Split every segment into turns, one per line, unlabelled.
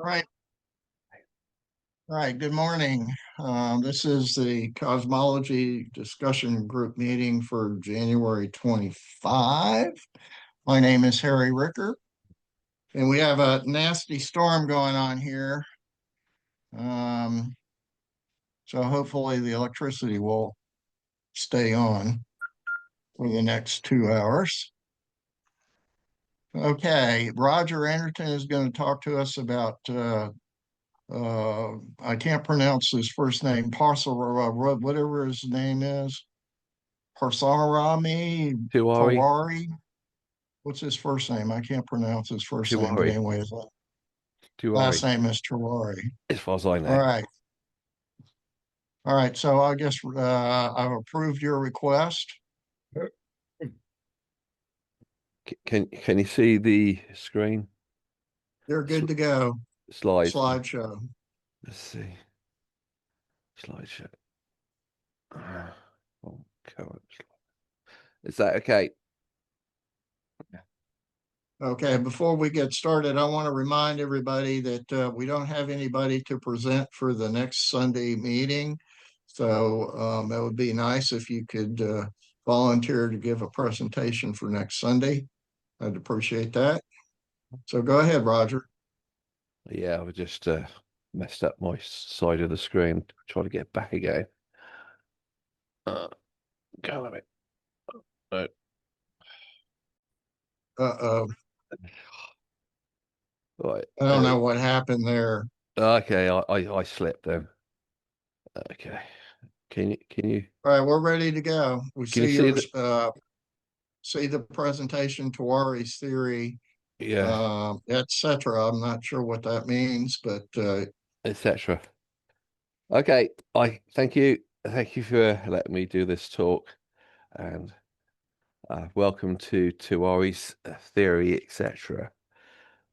All right, all right. Good morning. This is the Cosmology Discussion Group meeting for January 25. My name is Harry Ricker, and we have a nasty storm going on here. Um, so hopefully the electricity will stay on for the next 2 hours. Okay, Roger Anderton is going to talk to us about I can't pronounce his first name, Parsara, whatever his name is, Parsarami
Tewari,
Tawari. What's his first name? I can't pronounce his first name, but
Tewari,
anyway, his last
Tewari,
name is Tawari.
as far as I
All
know.
right. All right. So I guess I've approved your request.
Can you see the screen
You're
S
good to go.
slides?
Slideshow.
Let's see, slideshow. Oh, current Is that okay?
Okay, before we get started, I want to remind everybody that we don't have anybody to present for the next Sunday meeting. So it would be nice if you could volunteer to give a presentation for next Sunday. I'd appreciate that. So go ahead, Roger.
Yeah, I just messed up my side of the screen. Try to get back again. Uh, go a bit. No.
Uh-oh.
Right.
I don't know what happened there.
Okay, I slipped then. Okay. Can you
All right, we're ready to go. We
can you
see
see
your
that?
see the presentation, Tewari's theory,
Yeah,
etc. I'm not sure what that means, but
etc. Okay, I thank you for letting me do this talk, and welcome to Tewari's theory, etc.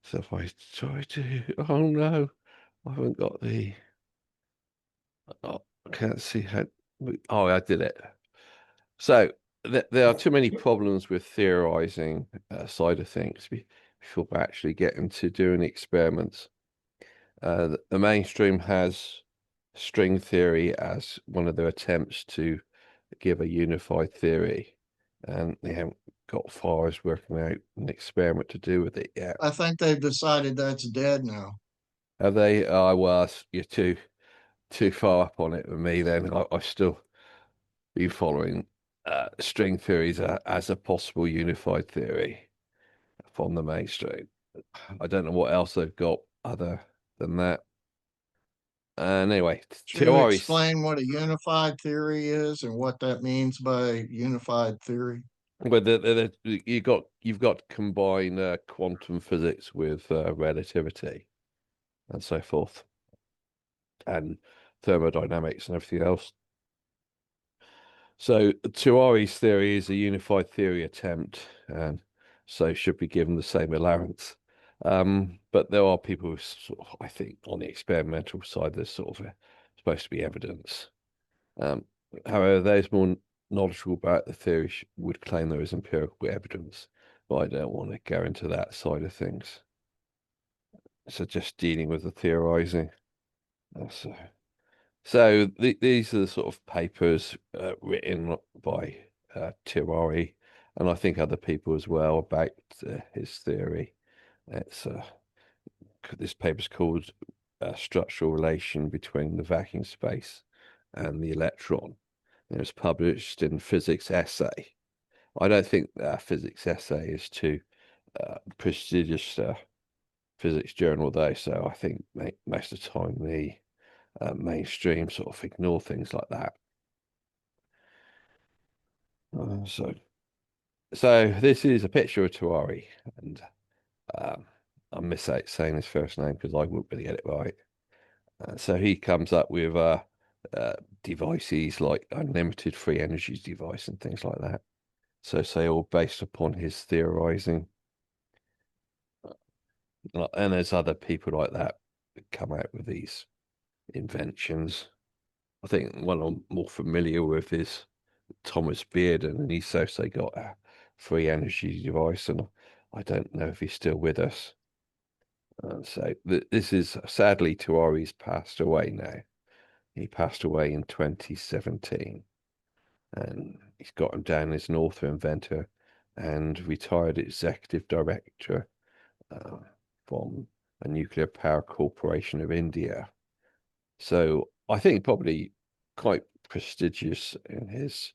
So if I try to, oh no, I haven't got the, oh, I can't see how, oh, I did it. So there are too many problems with theorizing side of things before we actually get into doing experiments. The mainstream has string theory as one of their attempts to give a unified theory, and they haven't got far as working out an experiment to do with it yet.
I think they've decided that's dead now.
Have they? Oh, well, you're too far up on it with me. Then I still be following string theories as a possible unified theory from the mainstream. I don't know what else they've got other than that. And anyway,
Should you
Tewari's.
explain what a unified theory is and what that means by unified theory?
But you've got to combine quantum physics with relativity and so forth, and thermodynamics and everything else. So Tewari's theory is a unified theory attempt, and so should be given the same allowance. But there are people who I think, on the experimental side, there's sort of supposed to be evidence. Um, However, those more knowledgeable about the theory would claim there is empirical evidence, but I don't want to go into that side of things. So just dealing with the theorizing. So, these are the sort of papers written by Tewari, and I think other people as well about his theory. It's this paper's called "Structural Relation Between the Vacuum Space and the Electron." It was published in Physics Essay. I don't think Physics Essay is too prestigious physics journal though, so I think most of the time the mainstream sort of ignore things like that. So this is a picture of Tewari, and um, I miss saying his first name because I wouldn't really get it right. So he comes up with devices like unlimited free energy device and things like that. So say all based upon his theorizing. And there's other people like that come out with these inventions. I think one I'm more familiar with is Thomas Bearden, and he's also got a free energy device, and I don't know if he's still with us. So this is sadly Tewari's passed away now. He passed away in 2017, and he's got him down as an author, inventor, and retired executive director uh, from a nuclear power corporation of India. So I think probably quite prestigious in his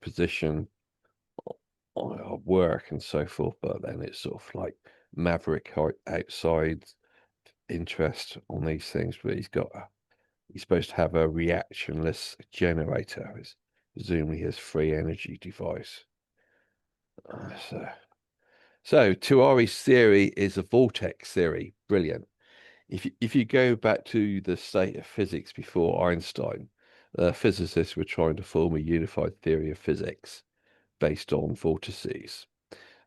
position of work and so forth, but then it's sort of like maverick outside interest on these things. But he's supposed to have a reactionless generator. It's presumably his free energy device. So, so Tewari's theory is a vortex theory. Brilliant. If you go back to the state of physics before Einstein, physicists were trying to form a unified theory of physics based on vortices.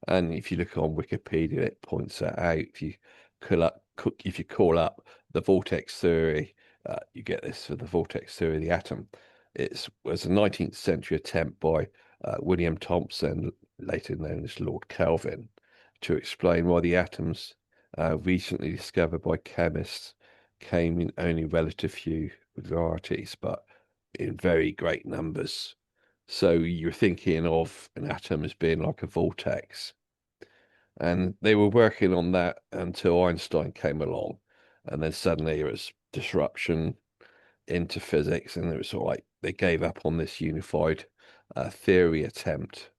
And if you look on Wikipedia, it points that out. If you call up the vortex theory, you get this for the vortex theory of the atom. It was a 19th century attempt by William Thomson, later known as Lord Kelvin, to explain why the atoms recently discovered by chemists came in only relative few varieties, but in very great numbers. So you're thinking of an atom as being like a vortex. And they were working on that until Einstein came along. And then suddenly it was disruption into physics. And it was sort of like they gave up on this unified theory attempt.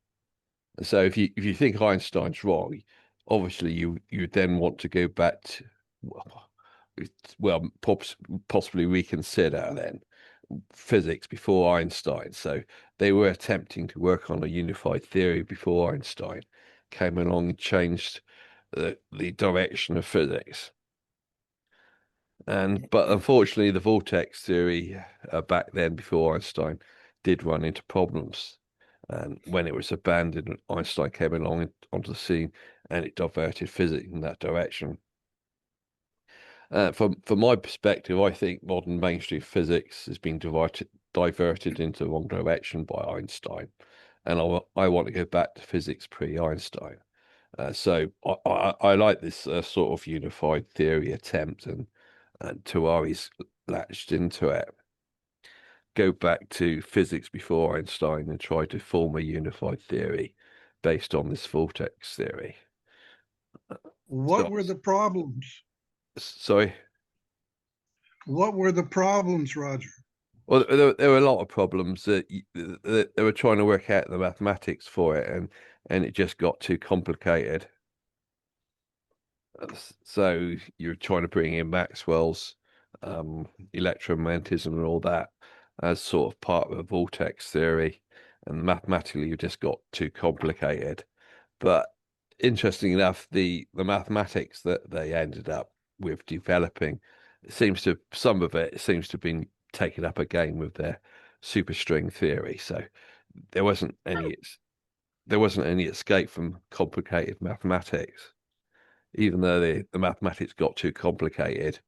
And so if you think Einstein's wrong, obviously you then want to go back to, well, possibly reconsider then physics before Einstein. So they were attempting to work on a unified theory before Einstein came along and changed the direction of physics. But unfortunately, the vortex theory back then, before Einstein, did run into problems. And when it was abandoned, Einstein came along onto the scene, and it diverted physics in that direction. From my perspective, I think modern mainstream physics has been diverted into the wrong direction by Einstein, and I want to go back to physics pre-Einstein. So I like this sort of unified theory attempt, and Tewari's latched into it. Go back to physics before Einstein and try to form a unified theory based on this vortex theory.
What
So,
were the problems?
sorry.
What were the problems, Roger?
Well, there were a lot of problems that they were trying to work out the mathematics for it, and it just got too complicated. So you're trying to bring in Maxwell's electromagnetism and all that as sort of part of a vortex theory, and mathematically you just got too complicated. But interesting enough, the mathematics that they ended up with developing some of it seems to have been taken up again with their superstring theory. So there wasn't any there wasn't any escape from complicated mathematics, even though the mathematics got too complicated.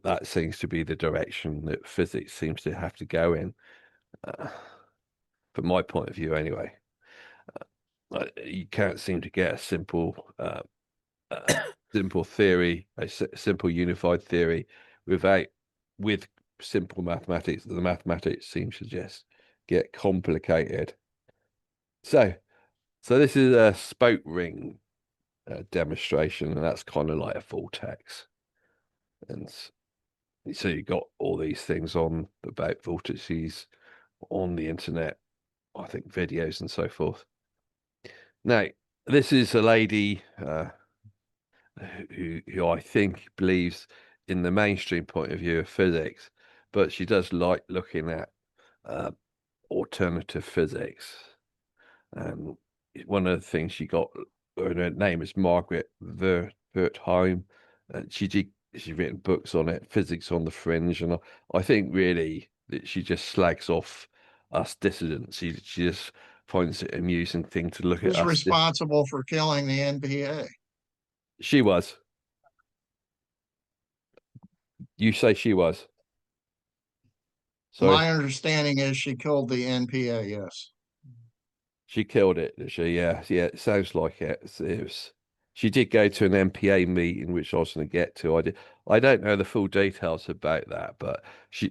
That seems to be the direction that physics seems to have to go in, uh, from my point of view, anyway. You can't seem to get a simple theory, simple unified theory, without with simple mathematics. The mathematics seems to just get complicated. So, so this is a spoke ring demonstration, and that's kind of like a vortex. And so you got all these things on about vortices on the internet, I think videos and so forth. Now, this is a lady who I think believes in the mainstream point of view of physics, but she does like looking at uh, alternative physics. And one of the things she got, her name is Margaret Wertheim, and she's written books on it, Physics on the Fringe, and I think really that she just slags off us dissidents. She just finds it an amusing thing to look at
Who's
us.
responsible for killing the NPA?
She was. You say she was. Sorry,
My understanding is she killed the NPA, yes.
she killed it, did she? Yeah, yeah. It sounds like it. It was. she did go to an MPA meeting, which I was going to get to. I don't know the full details about that, but she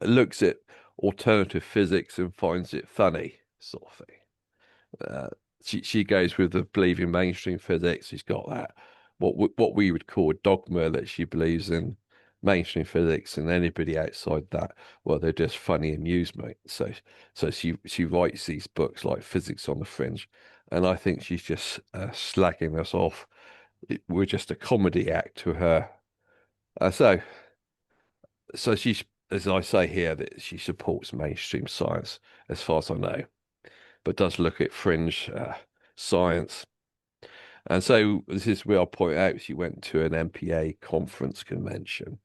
looks at alternative physics and finds it funny, sort of thing. Uh, she goes with the believing mainstream physics. She's got that what we would call a dogma that she believes in mainstream physics, and anybody outside that, well, they're just funny amusement. So she writes these books like Physics on the Fringe, and I think she's just slagging us off. We're just a comedy act to her. So she's, as I say here, that she supports mainstream science, as far as I know, but does look at fringe science. And so this is where I'll point out she went to an MPA conference convention,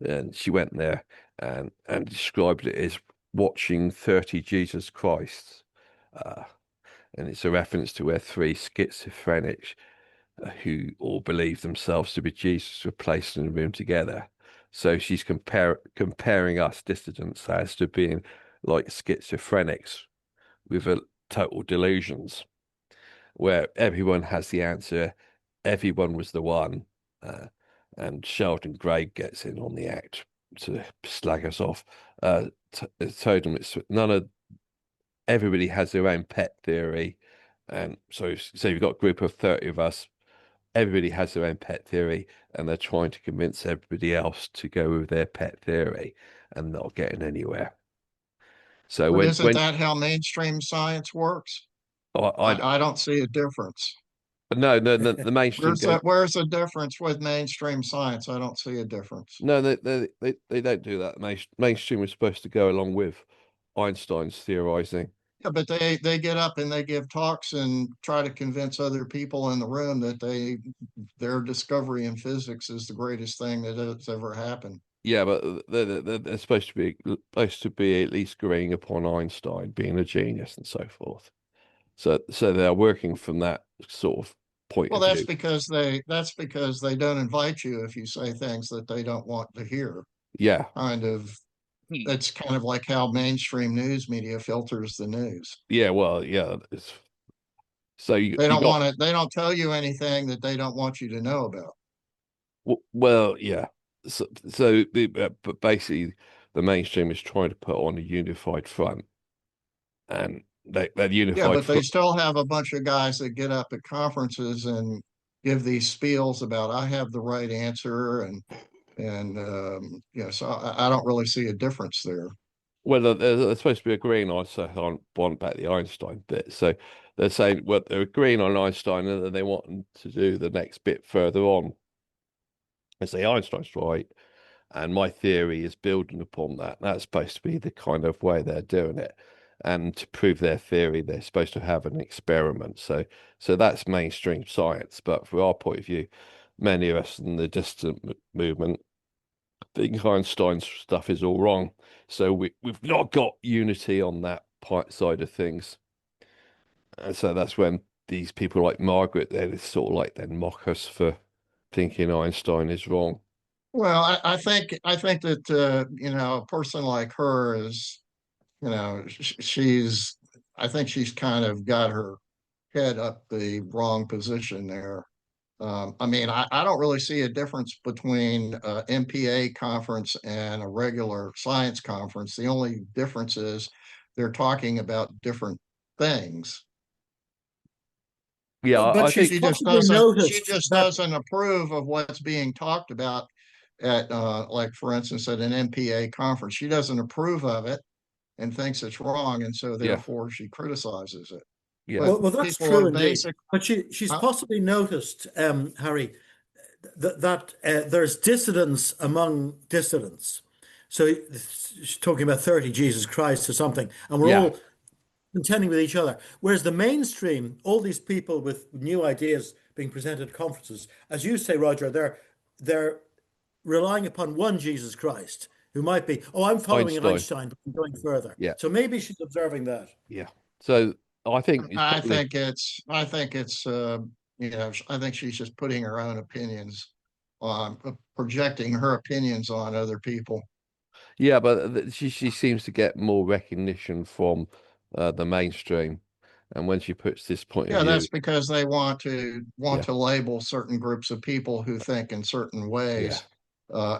and she went there and described it as watching 30 Jesus Christs. Uh, and it's a reference to where three schizophrenics who all believe themselves to be Jesus were placed in a room together. So she's comparing us dissidents as to being like schizophrenics with a total delusions, where everyone has the answer, everyone was the one, uh, and Sheldon Gray gets in on the act to slag us off. Told them it's none of everybody has their own pet theory, and so you've got a group of 30 of us. Everybody has their own pet theory, and they're trying to convince everybody else to go with their pet theory, and not getting anywhere. So
But isn't
when
that how mainstream science works?
I
I don't see a difference.
no, the mainstream go.
Where's the difference with mainstream science? I don't see a difference.
No, they don't do that. Mainstream is supposed to go along with Einstein's theorizing.
Yeah, but they get up and they give talks and try to convince other people in the room that their discovery in physics is the greatest thing that has ever happened.
Yeah, but they're supposed to be at least agreeing upon Einstein being a genius and so forth. So they're working from that sort of point
Well,
of view.
that's because they don't invite you if you say things that they don't want to hear.
Yeah,
Kind of That's kind of like how mainstream news media filters the news.
yeah. Well, yeah. So
They
you
don't
got
want to, they don't tell you anything that they don't want you to know about.
well, yeah. But basically, the mainstream is trying to put on a unified front, and that
Yeah,
unified
but they
front.
still have a bunch of guys that get up at conferences and give these spiels about I have the right answer so I don't really see a difference there.
Well, they're supposed to be agreeing on, so on one about the Einstein bit. So they're saying, well, they're agreeing on Einstein, and then they want to do the next bit further on. They say Einstein's right, and my theory is building upon that. That's supposed to be the kind of way they're doing it. And to prove their theory, they're supposed to have an experiment. So that's mainstream science. But from our point of view, many of us in the distant movement think Einstein's stuff is all wrong. So we've not got unity on that side of things. And so that's when these people like Margaret, they sort of like then mock us for thinking Einstein is wrong.
Well, I think that a person like her is, she's I think she's kind of got her head up the wrong position there. I mean, I don't really see a difference between a MPA conference and a regular science conference. The only difference is they're talking about different things.
Yeah,
But
I
she's
think
possibly
She
noticed
just
that.
doesn't approve of what's being talked about at like for instance at an MPA conference. She doesn't approve of it and thinks it's wrong, and so
yeah,
therefore she criticizes it.
yeah,
But
Well, that's
people
true
are
indeed.
basic.
But she's
Huh?
possibly noticed, Harry, that there's dissidence among dissidents. So she's talking about 30 Jesus Christ or something, and we're
yeah.
all contending with each other. Whereas the mainstream, all these people with new ideas being presented at conferences, as you say, Roger, they're relying upon one Jesus Christ who might be, oh, I'm following an
Einstein.
Einstein, but I'm going further.
Yeah,
So maybe she's observing that.
yeah. So I think it's probably
I think it's I think she's just putting her own opinions on projecting her opinions on other people.
yeah, but she seems to get more recognition from the mainstream, And when she puts this point of
Yeah,
view,
that's because they want
yeah,
to label certain groups of people who think in certain
yeah,
ways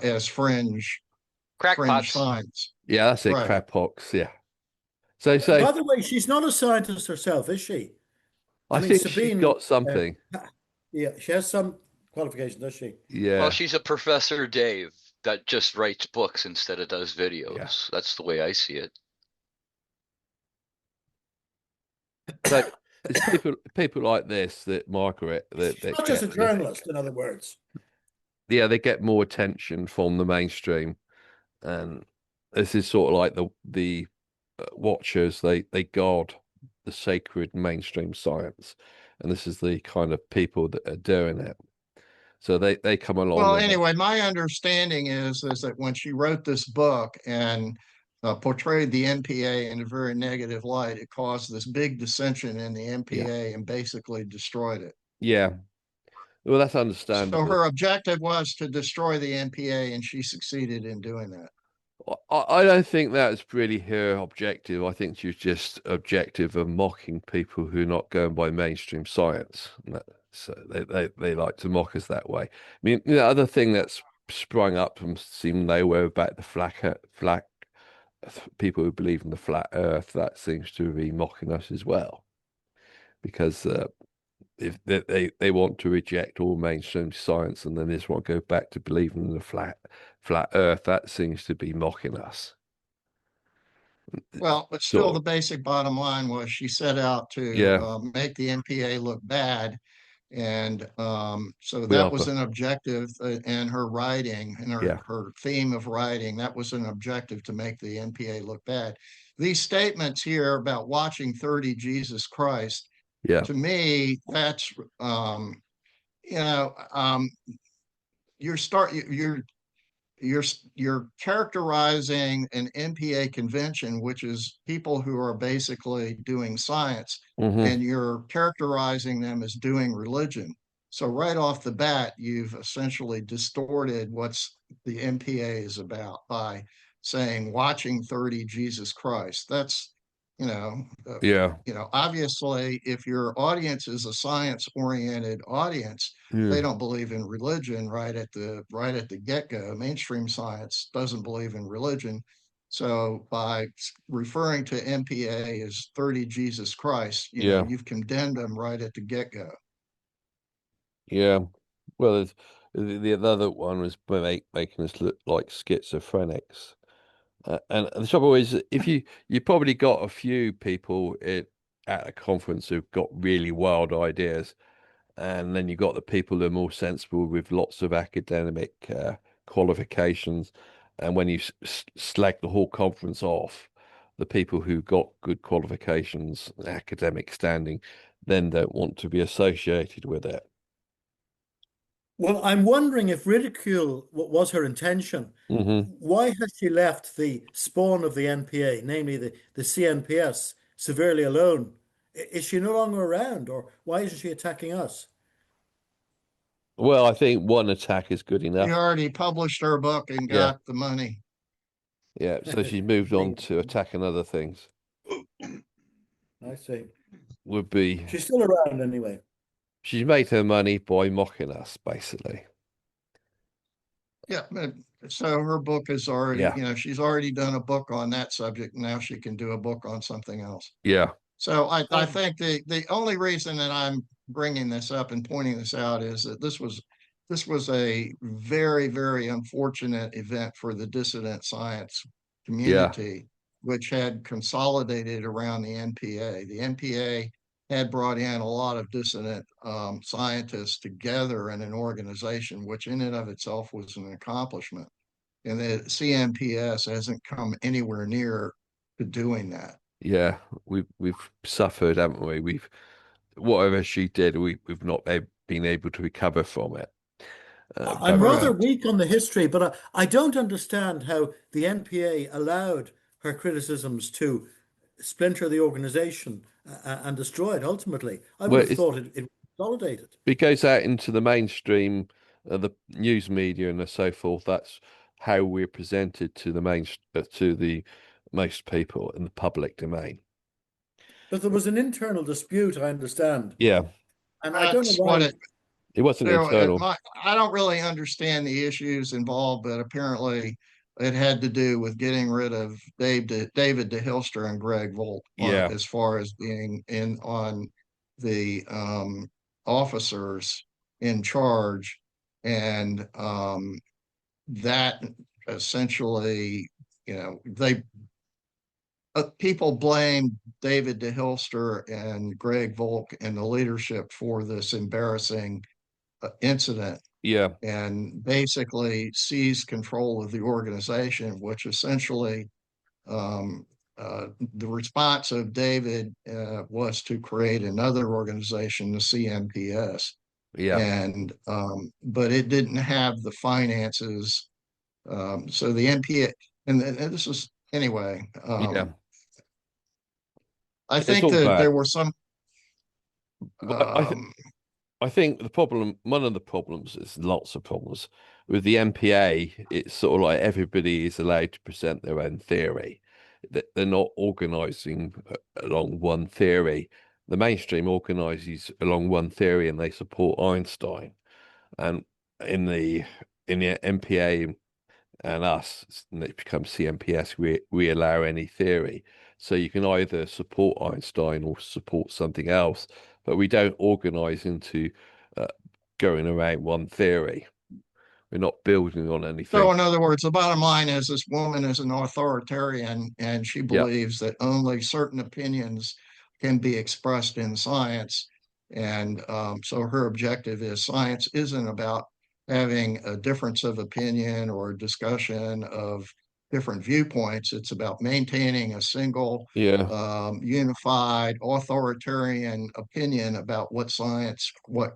as fringe
Crackpots.
science.
yeah, that's it,
Right.
crabpox, yeah. So
By the way, she's not a scientist herself, is she? I
I
mean,
think she's
Sabine,
got something.
yeah, she has some qualification, does she?
Well,
Yeah,
she's a Professor Dave that just writes books instead of does
yeah.
videos. That's the way I see it.
So it's people like this that Margaret
She's
that
not just
get
a journalist, in other words.
yeah, they get more attention from the mainstream, and this is sort of like the watchers. They guard the sacred mainstream science, and this is the kind of people that are doing it. So they come along
Well,
and
anyway, my understanding is that when she wrote this book and portrayed the NPA in a very negative light, it caused this big dissension in the
yeah,
NPA and basically destroyed it.
yeah. Well, that's
So
understandable.
her objective was to destroy the NPA, and she succeeded in doing that.
I don't think that's really her objective. I think she's just objective of mocking people who are not going by mainstream science. So they like to mock us that way. I mean, the other thing that's sprung up from seeming nowhere about the flat people who believe in the flat Earth, that seems to be mocking us as well, because if they want to reject all mainstream science and then just want to go back to believing in the flat Earth, that seems to be mocking us.
Well, but still,
Sort
the
of,
basic bottom line was she set out to
yeah,
make the NPA look bad. And so
we
that
are,
was
but
an objective in her writing, in
yeah,
her theme of writing. That was an objective to make the NPA look bad. These statements here about watching 30 Jesus Christ,
yeah,
to me, that's, you know, you're start, you're you're characterizing an NPA convention, which is people who are basically doing science,
hmm
and you're characterizing them as doing religion. So right off the bat, you've essentially distorted what's the NPA is about by saying watching 30 Jesus Christ. That's you know, uh,
yeah,
obviously, if your audience is a science-oriented audience, they
yeah,
don't believe in religion right at the get-go. Mainstream science doesn't believe in religion. So by referring to MPA as 30 Jesus Christ,
yeah,
you've condemned them right at the get-go.
yeah. Well, the other one was making us look like schizophrenics. And the trouble is, if you probably got a few people at a conference who've got really wild ideas, and then you got the people who are more sensible with lots of academic qualifications. And when you slag the whole conference off, the people who got good qualifications, academic standing, then don't want to be associated with it.
Well, I'm wondering if ridicule was her intention.
Hmm.
Why has she left the spawn of the NPA, namely the CNPS, severely alone? Is she no longer around, or why isn't she attacking us?
Well, I think one attack is good
She
enough.
already published her book and
Yeah,
got the money.
yeah. So she's moved on
Brilliant.
to attacking other things.
I see.
Would be
She's still around anyway.
she's made her money by mocking us, basically.
Yeah, so her book is already,
Yeah,
she's already done a book on that subject. Now she can do a book on something else.
yeah,
So I
Um,
think the only reason that I'm bringing this up and pointing this out is that this was a very, very unfortunate event for the dissident science
yeah,
community, which had consolidated around the NPA. The NPA had brought in a lot of dissident scientists together in an organization, which in and of itself was an accomplishment. And the CNPS hasn't come anywhere near to doing that.
yeah. We've suffered, haven't we? We've whatever she did, we've not been able to recover from it.
I'm
But
rather
Correct.
weak on the history, but I don't understand how the NPA allowed her criticisms to splinter the organization and destroy it ultimately. I would
well,
have thought it consolidated.
it goes out into the mainstream, the news media and so forth. That's how we're presented to the to the most people in the public domain.
But there was an internal dispute, I understand.
Yeah,
And I don't know
That's what
why.
it wasn't internal.
I don't really understand the issues involved, but apparently it had to do with getting rid of David DeHilster and Greg Volt,
Yeah,
as far as being in on the officers in charge, and that essentially, they people blame David DeHilster and Greg Volk and the leadership for this embarrassing incident,
yeah,
and basically seized control of the organization, which essentially, um, the response of David was to create another organization, the CMPS,
yeah,
and but it didn't have the finances. So the NPA, and this is anyway.
yeah.
I
It's
think
all
that
bad.
there were some.
But
Um,
I think the problem, one of the problems, is lots of problems with the MPA. It's sort of like everybody is allowed to present their own theory. They're not organizing along one theory. The mainstream organizes along one theory, and they support Einstein. And in the MPA and us, and it becomes CMPS, we allow any theory. So you can either support Einstein or support something else, but we don't organize into uh, going around one theory. We're not building on
So,
anything.
in other words, the bottom line is this woman is an authoritarian, and she
Yeah,
believes that only certain opinions can be expressed in science. And so her objective is science isn't about having a difference of opinion or a discussion of different viewpoints. It's about maintaining a single,
yeah.
unified, authoritarian opinion about what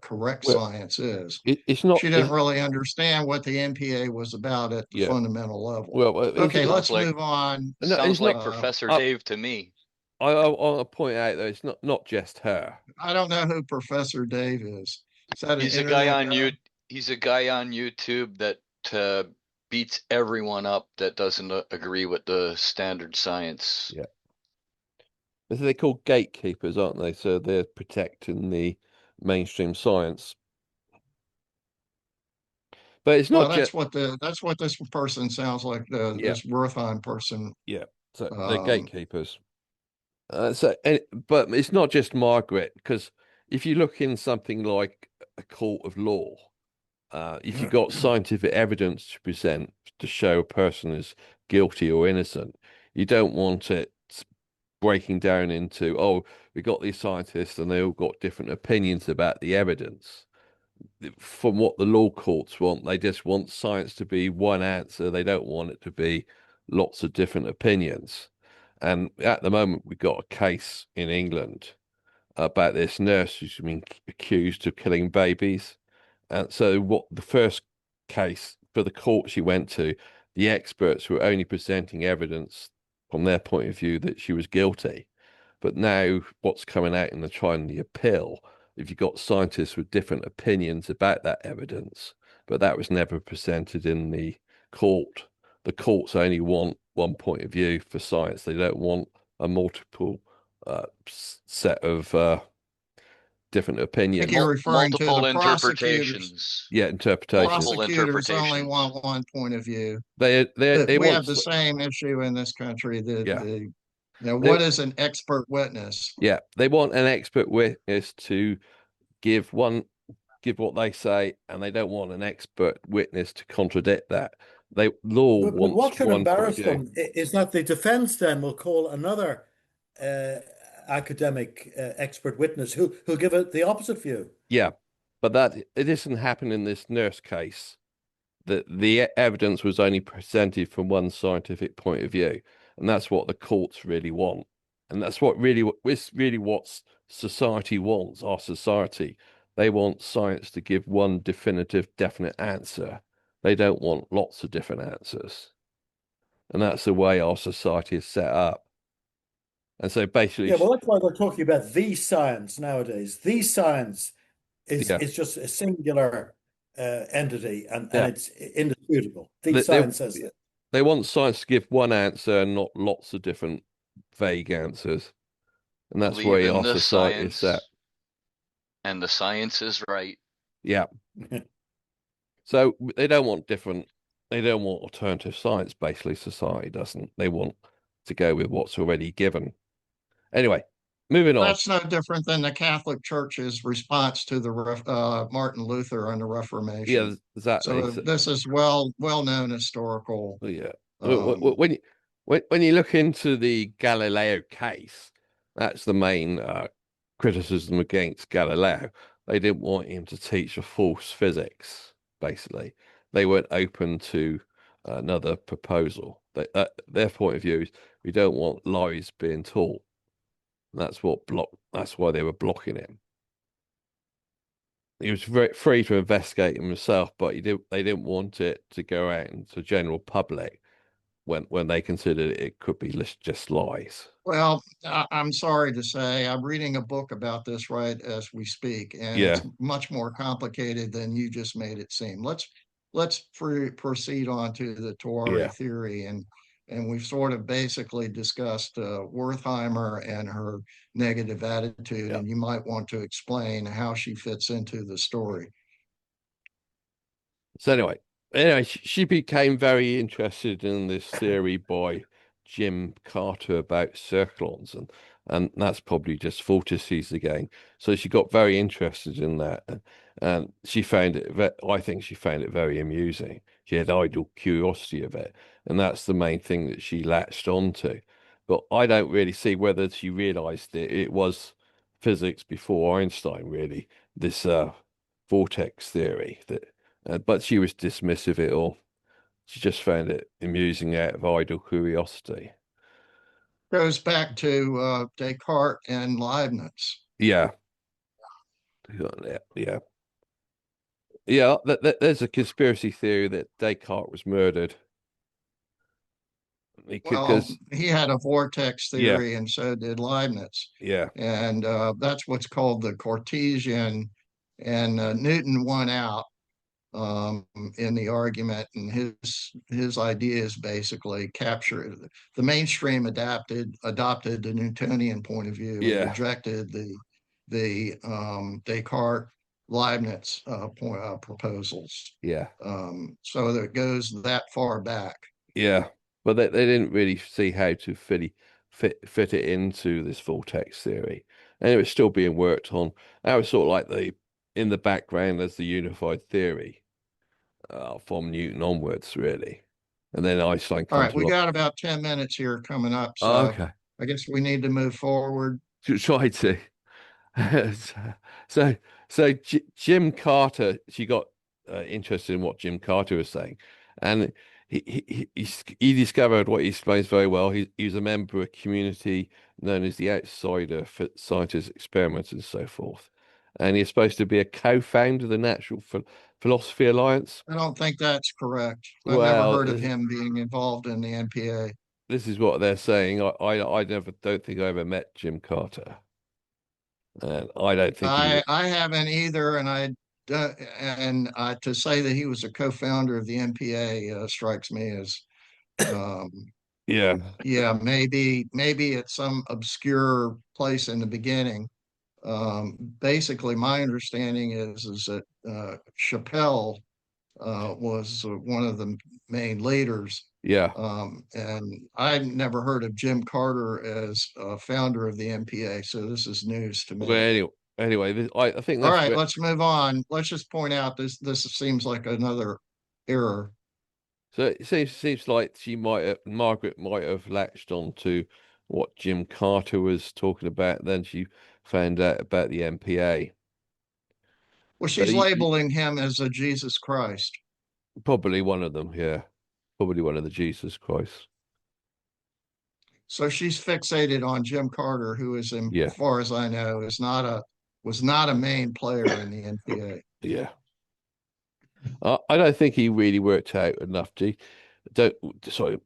correct
Well,
science is.
it's not.
She didn't really understand what the NPA was about at the
Yeah.
fundamental level.
Well,
Okay,
Sounds
let's
like
move on.
no, it's
sounds
not.
like
Uh,
Professor
I,
Dave to me.
I want to point out that it's not just her.
I don't know who Professor Dave is. Is that an
He's a guy
internet
on
guy?
you. He's a guy on YouTube that beats everyone up that doesn't agree with the standard science.
Yeah. They're called gatekeepers, aren't they? So they're protecting the mainstream science. But it's
Well,
not just,
that's what this person sounds like.
yeah,
This Wertheim person.
yeah. So they're
Um,
gatekeepers. But it's not just Margaret, because if you look in something like a court of law, if you've got scientific evidence to present to show a person is guilty or innocent, you don't want it breaking down into, oh, we got these scientists and they all got different opinions about the evidence. From what the law courts want, they just want science to be one answer. They don't want it to be lots of different opinions. And at the moment, we've got a case in England about this nurse who's been accused of killing babies. And so, what the first case for the court she went to, the experts were only presenting evidence from their point of view that she was guilty. But now, what's coming out in the trial and the appeal, if you've got scientists with different opinions about that evidence, but that was never presented in the court. The courts only want one point of view for science. They don't want a multiple set of different
I think
opinions.
you're referring to
Multiple
the prosecutors.
interpretations.
Yeah, interpretations.
Multiple
Prosecutors only
interpretations.
want one point of view.
They
We have
want,
the same issue in this country.
yeah, they
What is an expert witness?
yeah, they want an expert witness to give what they say, and they don't want an expert witness to contradict that. Law
But
wants
what should
one point of
embarrass
view.
them is that the defense then will call another uh, academic expert witness who'll give it the opposite view.
Yeah, but that it isn't happening in this nurse case. That the evidence was only presented from one scientific point of view, and that's what the courts really want, and that's really what society wants. Our society, they want science to give one definitive, definite answer. They don't want lots of different answers, and that's the way our society is set up. And so basically,
Yeah, well, that's why we're talking about the science nowadays. The science
yeah,
is just a singular entity, and
yeah,
it's indisputable. The
they, they
science says that.
they want science to give one answer and not lots of different vague answers. and that's
Believe
where
in
our
the
society is set.
science, and the science is right.
Yeah. So they don't want different. They don't want alternative science. Basically, society doesn't. They want to go with what's already given. Anyway, moving on.
That's no different than the Catholic Church's response to the Martin Luther and the
Yeah,
Reformation.
exactly.
So this is well known historical.
Yeah.
Um,
When you look into the Galileo case, that's the main criticism against Galileo. They didn't want him to teach a false physics, basically. They weren't open to another proposal. Their point of view is we don't want lies being taught. That's why they were blocking him. He was very free to investigate himself, but they didn't want it to go out into the general public when they considered it could be just lies.
Well, I'm sorry to say, I'm reading a book about this right as we speak, and it's
Yeah,
much more complicated than you just made it seem. Let's proceed on to the
yeah,
Tewari theory, and we've sort of basically discussed Wertheimer and her negative attitude,
yeah.
and you might want to explain how she fits into the story.
So anyway, she became very interested in this theory by Jim Carter about circlons, and that's probably just vortices again. So she got very interested in that, and she found it. I think she found it very amusing. She had idle curiosity of it, and that's the main thing that she latched onto. But I don't really see whether she realized it was physics before Einstein, really, this vortex theory that but she was dismissive of it all. She just found it amusing out of idle curiosity.
Goes back to Descartes and Leibniz.
Yeah, yeah, yeah. There's a conspiracy theory that Descartes was murdered
Well,
because,
he had a vortex
yeah,
theory, and so did Leibniz.
yeah,
And that's what's called the Cartesian. And Newton won out um, in the argument, and his ideas basically captured the mainstream adopted the Newtonian point of view and
yeah,
rejected the Descartes Leibniz proposals.
yeah,
So that goes that far back.
yeah. But they didn't really see how to fit it into this vortex theory, and it was still being worked on. That was sort of like the in the background as the unified theory. From Newton onwards, really. And then Einstein
All right,
comes
we
along.
got about 10 minutes here coming up,
Oh,
so
okay.
I guess we need to move forward.
Try to. so, so Jim Carter, she got interested in what Jim Carter was saying, and he discovered what he explains very well. He was a member of a community known as the Outsider for Scientists, Experiments, and so forth. And he's supposed to be a co-founder of the Natural Philosophy Alliance.
I don't think that's correct. I've never
Well,
heard of him being involved in the NPA.
this is what they're saying. I never don't think I ever met Jim Carter, and I don't think he would.
I haven't either, and to say that he was a co-founder of the NPA strikes me as um,
Yeah,
yeah, maybe at some obscure place in the beginning. Basically, my understanding is that Chappelle was one of the main leaders.
yeah.
And I never heard of Jim Carter as a founder of the NPA, so this is news to
Well,
me.
anyway, I think
All
that's
right,
where.
let's move on. Let's just point out this seems like another error.
So it seems like Margaret might have latched on to what Jim Carter was talking about. Then she found out about the MPA.
Well,
But
she's labeling him as a Jesus Christ.
probably one of them, yeah, probably one of the Jesus Christ.
So she's fixated on Jim Carter, who is, as
Yeah,
far as I know, was not a main player in the NPA.
yeah. I don't think he really worked out enough. Don't sorry,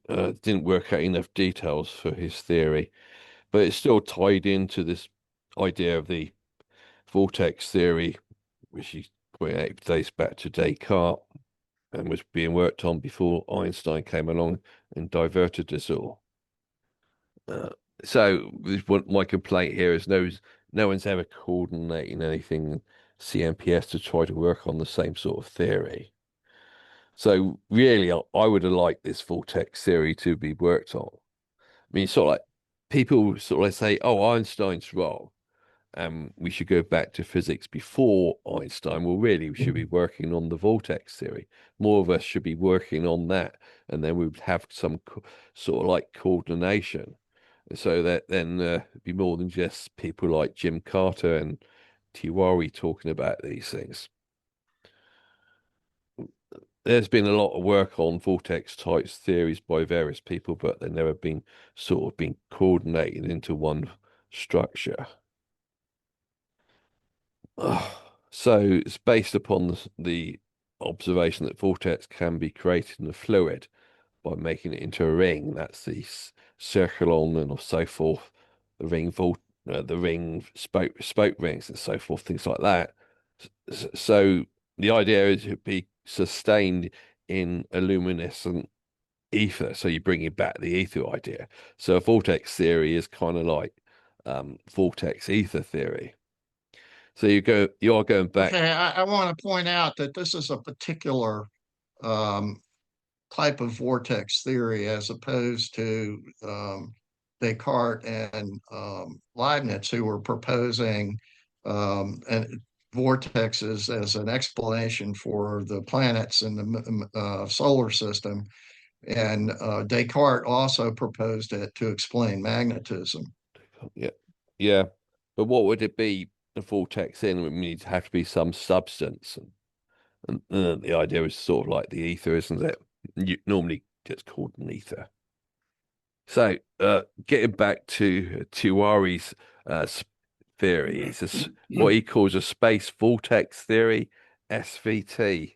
didn't work out enough details for his theory, but it's still tied into this idea of the vortex theory, which he pointed out dates back to Descartes and was being worked on before Einstein came along and diverted us all. So my complaint here is no one's ever coordinating anything CMPS to try to work on the same sort of theory. So really, I would have liked this vortex theory to be worked on. I mean, sort of like people sort of like say, "Oh, Einstein's wrong. We should go back to physics before Einstein." Well, really, we should be working on the vortex theory. More of us should be working on that, and then we would have some sort of like coordination, so that then it'd be more than just people like Jim Carter and Tewari talking about these things. There's been a lot of work on vortex types theories by various people, but they've never been sort of been coordinated into one structure. So it's based upon the observation that vortex can be created in a fluid by making it into a ring. That's the circle and so forth, the ring spoke rings and so forth, things like that. So the idea is to be sustained in a luminescent ether. So you bring it back the ether idea. So a vortex theory is kind of like vortex ether theory. So you are going back.
Okay, I want to point out that this is a particular um, type of vortex theory as opposed to Descartes and Leibniz, who were proposing and vortexes as an explanation for the planets in the solar system. And Descartes also proposed it to explain magnetism.
Yeah, yeah. But what would it be? The vortex in would need to have to be some substance, and the idea is sort of like the ether, isn't it? Normally gets called an ether. So, getting back to Tewari's theory, it's what he calls a space vortex theory, SVT.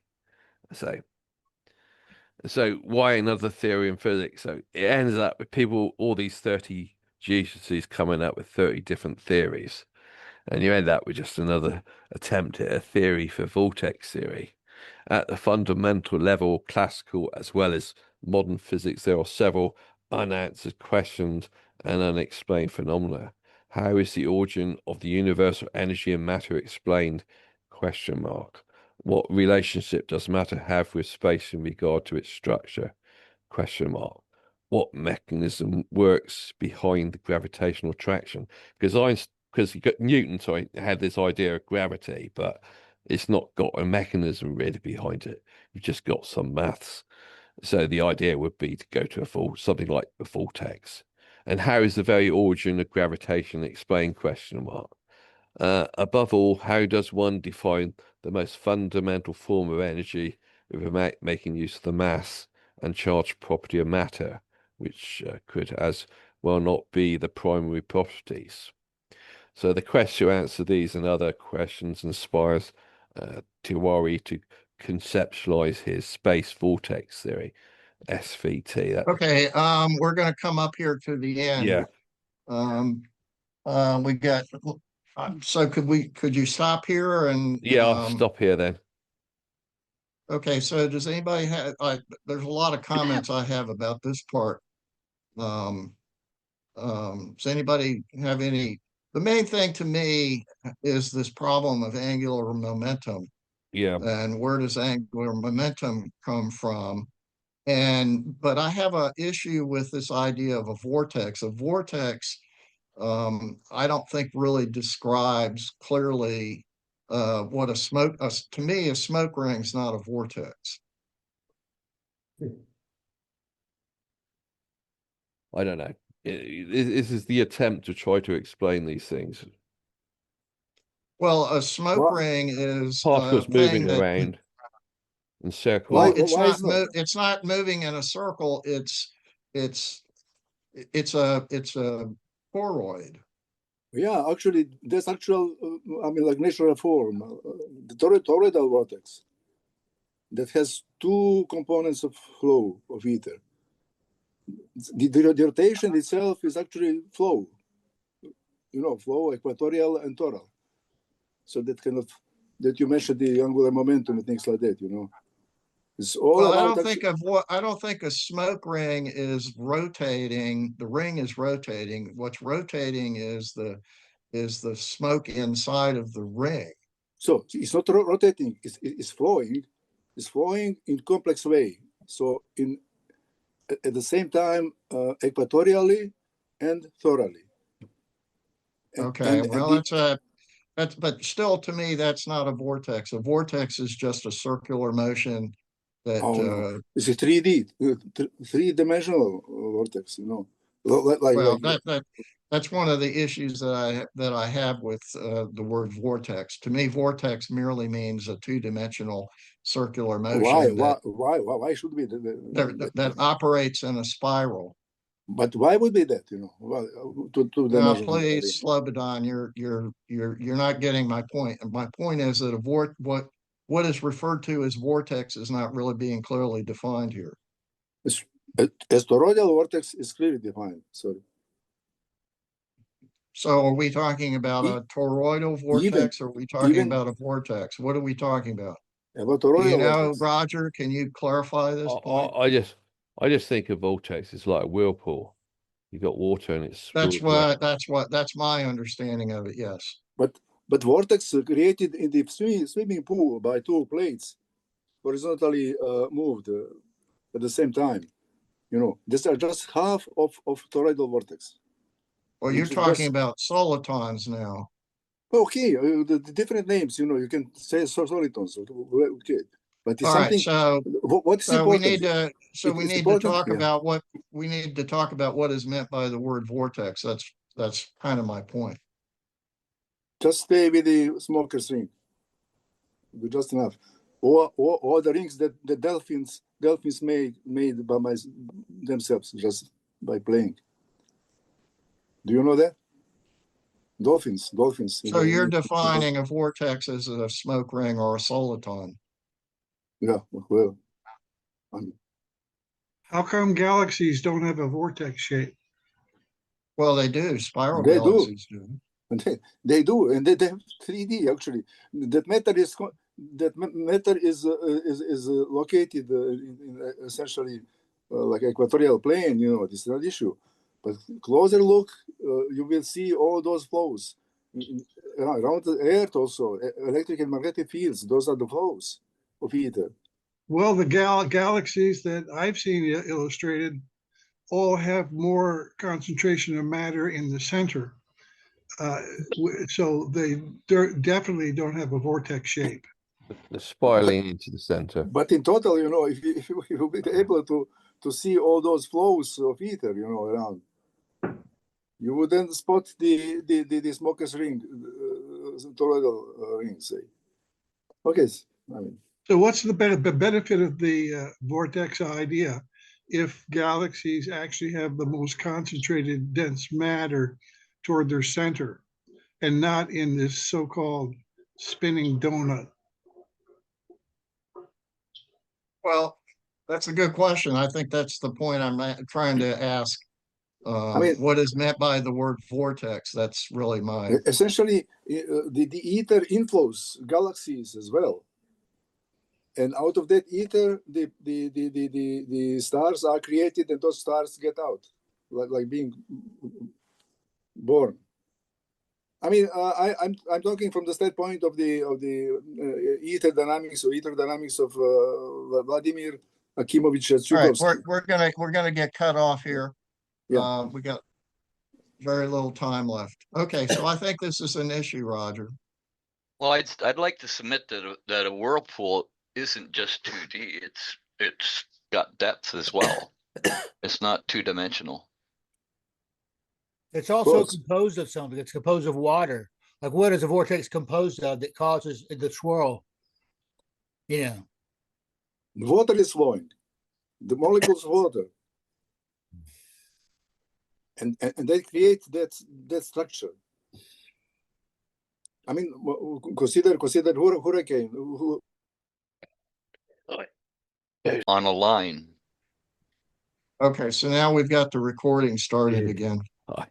So, why another theory in physics? So it ends up with people, all these 30 geniuses coming up with 30 different theories. And you end up with just another attempt at a theory for vortex theory. At the fundamental level, classical as well as modern physics, there are several unanswered questions and unexplained phenomena. How is the origin of the universal energy and matter explained? Question mark. What relationship does matter have with space in regard to its structure? Question mark. What mechanism works behind the gravitational attraction? Because Newton, sorry, had this idea of gravity, but it's not got a mechanism really behind it. You've just got some maths. So the idea would be to go to something like a vortex. And how is the very origin of gravitation explained? Question mark. Above all, how does one define the most fundamental form of energy without making use of the mass and charge property of matter, which could as well not be the primary properties? So the quest to answer these and other questions inspires Tewari to conceptualize his space vortex theory, SVT.
Okay, we're going to come up here to the end.
Yeah,
Um, we got, so could you stop here and,
yeah. I'll stop here then.
okay, so does anybody have, there's a lot of comments I have about this part. Um, does anybody have any, the main thing to me is this problem of angular momentum
Yeah,
and where does angular momentum come from? But I have an issue with this idea of a vortex. A vortex, I don't think really describes clearly what to me, a smoke ring is not a vortex.
I don't know. This is the attempt to try to explain these things.
Well, a smoke
Why,
ring is a
Particles
thing
moving
that,
around in circles.
well,
why is not?
it's not moving in a circle. It's it's a toroid.
Yeah, actually, there's actual, like natural form, the toroidal vortex that has two components of flow of ether. The rotation itself is actually flow, flow, equatorial and toral. So that kind of, that you mentioned the angular momentum and things like that. It's all
Well,
about actually.
I don't think a smoke ring is rotating. The ring is rotating. What's rotating is the smoke inside of the ring.
So it's not rotating, it's flowing. It's flowing in complex way. So at the same time, equatorially and thoroughly.
Okay, well,
The,
but still to me, that's not a vortex. A vortex is just a circular motion that,
oh no, it's a 3D, three-dimensional vortex, you know.
well, that's one of the issues that I have with the word vortex. To me, vortex merely means a two-dimensional circular motion
why should be
that operates in a spiral.
but why would be that, you know? Well, to
Now,
dimensional.
please, Slobodan, you're not getting my point. And my point is that what is referred to as vortex is not really being clearly defined here.
A toroidal vortex is clearly defined. Sorry.
So are we talking about a toroidal
Even
vortex or are we talking
even
about a vortex? What are we talking about?
about
Do you
toroidal
know,
vortex.
Roger, can you clarify this point?
I just think of vortex as like a whirlpool. You got water and it's
That's
spilled around.
that's my understanding of it, yes.
But vortex created in the swimming pool by two plates horizontally moved at the same time. You know, these are just half of toroidal vortex.
Well,
Which
you're
is
talking
just
about solitons now.
okay. The different names, you know, you can say solitons. Okay, but it's
All right,
something. What's
so we
important?
need to
It's important.
talk
Yeah.
about what is meant by the word vortex. That's kind of my point.
Just stay with the smoker's ring. Just enough. Or the rings that the dolphins made by themselves just by playing. Do you know that? Dolphins.
So you're defining a vortex as a smoke ring or a soliton.
Yeah, well, I mean,
How come galaxies don't have a vortex shape?
Well, they do. Spiral
they do.
galaxies do.
And they do, and they have 3D actually. That matter is located in essentially like equatorial plane. You know, this is not an issue. But closer look, you will see all those flows around the Earth. Also, electric and magnetic fields. Those are the flows of ether.
Well, the galaxies that I've seen illustrated all have more concentration of matter in the center. So they definitely don't have a vortex shape.
The spiraling into the center.
But in total, you know, if you be able to see all those flows of ether, you know, around, you would then spot the smoker's ring, toroidal ring, say. Okay, I mean.
So what's the benefit of the vortex idea if galaxies actually have the most concentrated dense matter toward their center and not in this so-called spinning donut?
Well, that's a good question. I think that's the point I'm trying to ask.
I mean,
What is meant by the word vortex? That's really my
essentially the ether inflows galaxies as well, and out of that ether, the stars are created, and those stars get out, like being born. I mean, I'm talking from the standpoint of the ether dynamics of Vladimir Akimovich
all right.
Chukovsky.
We're gonna get cut off here.
Yeah.
We got very little time left. Okay, so I think this is an issue, Roger.
Well, I'd like to submit that a whirlpool isn't just 2D. It's got depth as well. It's not two-dimensional.
It's also composed of something. It's composed of water. Like what is a vortex composed of that causes the swirl? You know.
Water is flowing. The molecules of water. And they create that structure. I mean, consider hurricane
On a line.
Okay, so now we've got the recording started again.
Hi.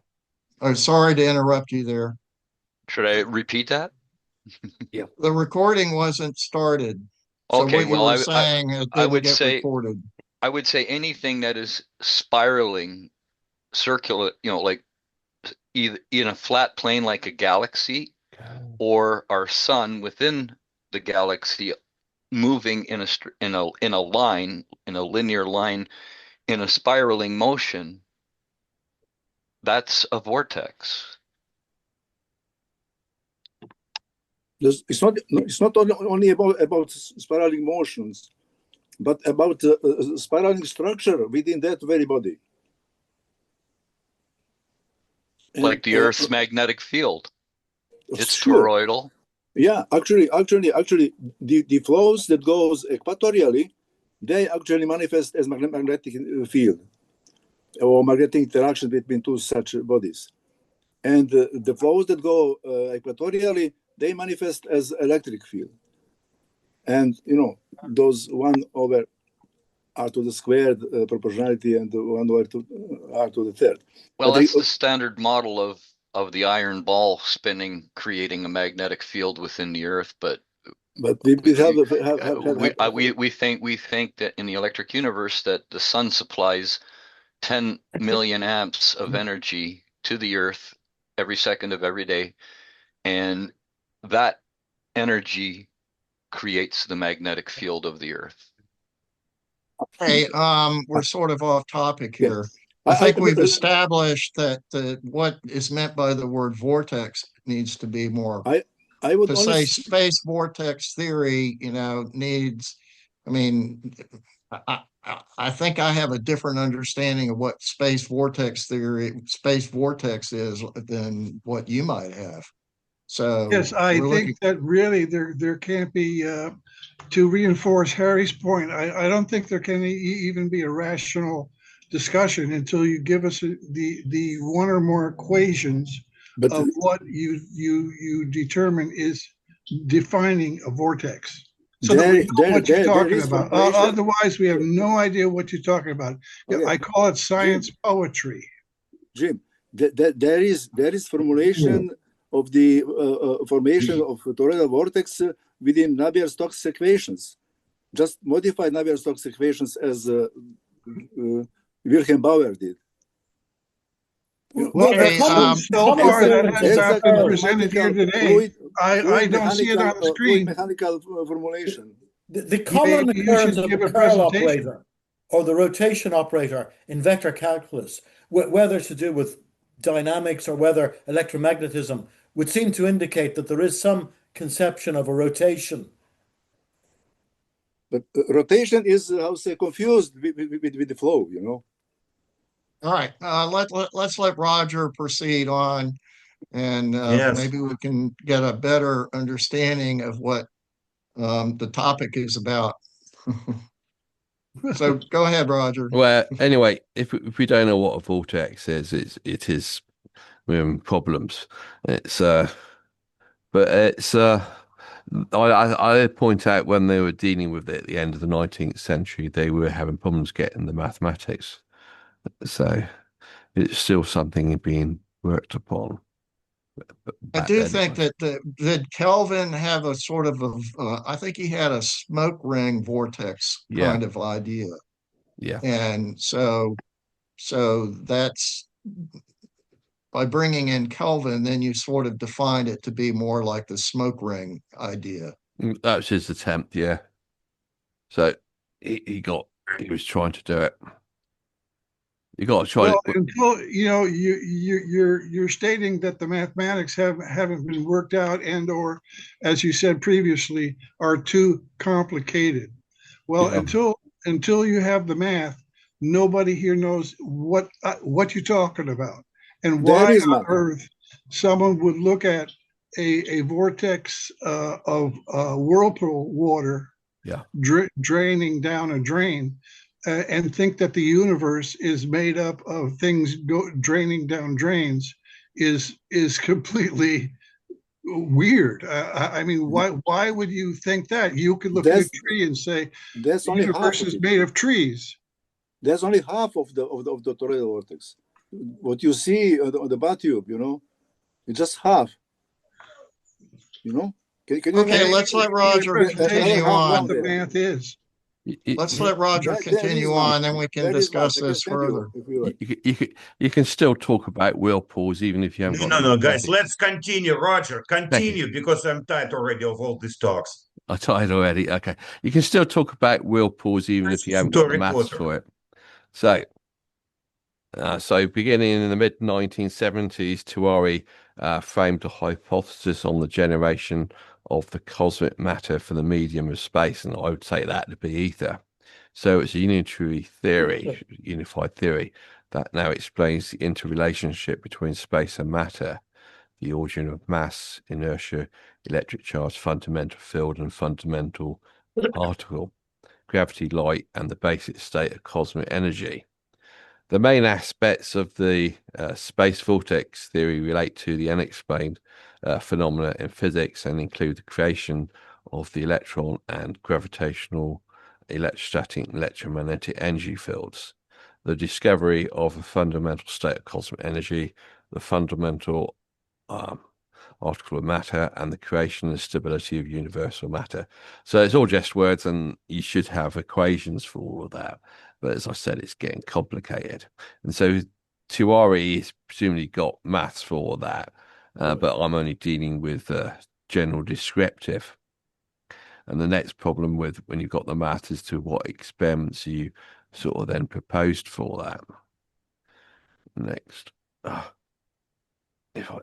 I'm sorry to interrupt you there.
Should I repeat that?
The recording wasn't started. So
Okay,
what you
well,
were saying, it
I
didn't
would
get
say
recorded.
I would say anything that is spiraling, circular, like either in a flat plane like a galaxy, or our sun within the galaxy moving in a line, in a linear line, in a spiraling motion, that's a vortex.
It's not only about spiraling motions, but about spiraling structure within that very body. And,
Like the Earth's magnetic field. It's
sure.
toroidal.
Yeah, actually, the flows that goes equatorially, they actually manifest as magnetic field or magnetic interaction between two such bodies. And the flows that go equatorially, they manifest as electric field. And, those 1/r² to the squared proportionality and 1/r to the third.
Well,
But
that's the standard model of the iron ball spinning, creating a magnetic field within the Earth. But
we
think that in the electric universe that the sun supplies 10 million amps of energy to the Earth every second of every day, and that energy creates the magnetic field of the Earth.
Hey, we're sort of off topic
Yeah.
here. I think we've established that what is meant by the word vortex needs to be more.
I would
To
only
say space vortex theory, needs. I mean, I think I have a different understanding of what space vortex is than what you might have. So
Yes, I
we're
think
looking.
that really there can't be, to reinforce Harry's point, I don't think there can even be a rational discussion until you give us the one or more equations of what you determine is defining a vortex. So that we know what you're talking about. Otherwise, we have no idea what you're talking about.
Okay.
I call it science poetry.
Jim, there is formulation of the formation of toroidal vortex within Navier-Stokes equations. Just modify Navier-Stokes equations as Wilhelm Bauer did.
Well, so far that has not been presented here today. I don't see it on the screen.
Mechanical formulation.
The common
Maybe you
occurrence
should
of
give
the
a
curl
presentation.
operator or the rotation operator in vector calculus, whether to do with dynamics or whether electromagnetism, would seem to indicate that there is some conception of a rotation.
But rotation is, confused with the flow,
All right, let's let Roger proceed on, and
Yes.
maybe we can get a better understanding of what the topic is about. So go ahead, Roger.
Well, anyway, if we don't know what a vortex is, it is problems. I point out when they were dealing with it at the end of the 19th century, they were having problems getting the mathematics. So it's still something being worked upon.
I do think that did Kelvin have a sort of I think he had a smoke ring vortex kind of idea.
Yeah.
And so that's by bringing in Kelvin, then you sort of defined it to be more like the smoke ring idea.
That was his attempt, yeah. So he was trying to do it. You got to try.
Well, until you're stating that the mathematics haven't been worked out and or, as you said previously, are too complicated. Well, until you have the math, nobody here knows what you're talking about and why on earth someone would look at a vortex of whirlpool water draining down a drain. And think that the universe is made up of things draining down drains is completely weird. I mean, why would you think that? You could look at a tree and say the universe is made of trees.
There's only half of the toroidal vortex. What you see on the bathtube, it's just half. Can you
Okay, let's let Roger continue on.
What the math is.
Let's let Roger continue on, then we can discuss this further.
If you like.
You can still talk about whirlpools even if you haven't got
No,
any
guys,
topic.
let's continue. Roger, continue because I'm tired already of all these talks.
I tried already. Okay. You can still talk about whirlpools even if you haven't got the maths for it. So beginning in the mid 1970s, Tewari framed a hypothesis on the generation of the cosmic matter for the medium of space, and I would say that to be ether. So it's a unified theory that now explains the interrelationship between space and matter, the origin of mass, inertia, electric charge, fundamental field, and fundamental particle, gravity, light, and the basic state of cosmic energy. The main aspects of the space vortex theory relate to the unexplained phenomena in physics and include the creation of the electron and gravitational, electrostatic, and electromagnetic energy fields, the discovery of a fundamental state of cosmic energy, the fundamental article of matter, and the creation and stability of universal matter. So it's all just words, and you should have equations for all of that. But as I said, it's getting complicated. And so Tewari has presumably got maths for all that, but I'm only dealing with general descriptive. And the next problem with when you've got the math is to what experiments you sort of then proposed for that. Next. If I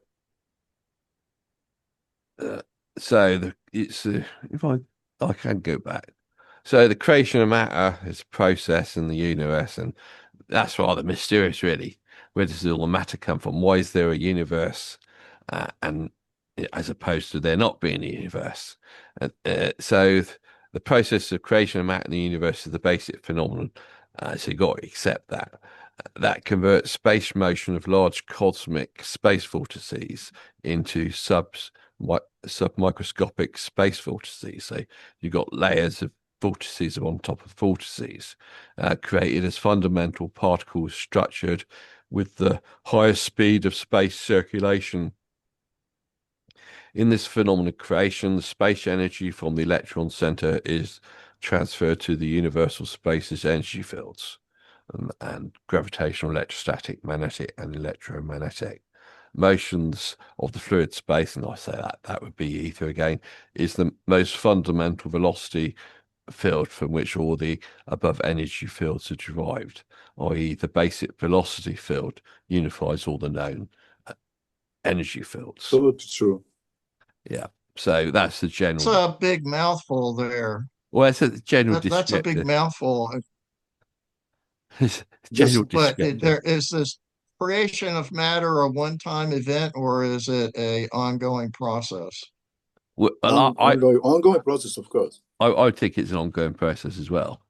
if I can go back. So the creation of matter is a process in the universe, and that's rather mysterious, really. Where does all the matter come from? Why is there a universe, and as opposed to there not being a universe? So the process of creation of matter in the universe is the basic phenomenon. So you've got to accept that. That converts space motion of large cosmic space vortices into submicroscopic space vortices. So you've got layers of vortices on top of vortices, created as fundamental particles structured with the highest speed of space circulation. In this phenomenon creation, the space energy from the electron center is transferred to the universal space's energy fields, and gravitational, electrostatic, magnetic, and electromagnetic motions of the fluid space, and I say that would be ether again, is the most fundamental velocity field from which all the above energy fields are derived, i.e. the basic velocity field unifies all the known energy fields.
Absolutely true.
Yeah, so that's the general.
It's a big mouthful there.
Well, it's a general
That's a big mouthful.
General
But there is this creation of matter a one-time event, or is it a ongoing process?
Well,
ongoing process, of course.
I think it's an ongoing process as well.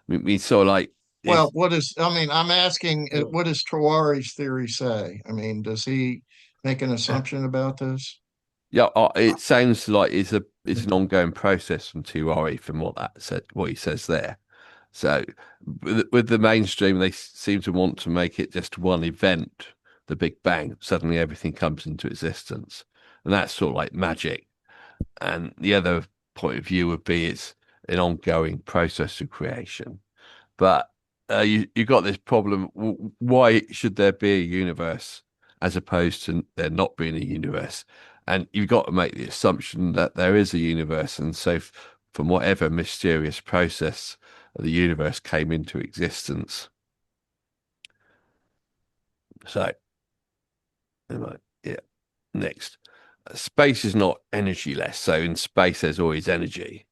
I mean, so like,
well, I'm asking, what does Tewari's theory say? I mean, does he make an assumption about this?
Yeah, it sounds like it's an ongoing process from Tewari, from what he says there. So with the mainstream, they seem to want to make it just one event, the Big Bang. Suddenly everything comes into existence, and that's sort of like magic. And the other point of view would be it's an ongoing process of creation. But you got this problem. Why should there be a universe as opposed to there not being a universe? And you've got to make the assumption that there is a universe. And so from whatever mysterious process the universe came into existence. So, yeah, next. Space is not energyless. So in space, there's always energy.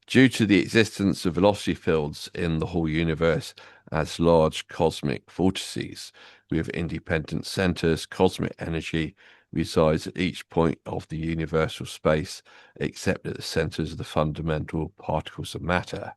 Due to the existence of velocity fields in the whole universe as large cosmic vortices with independent centers, cosmic energy resides at each point of the universal space, except at the centers of the fundamental particles of matter.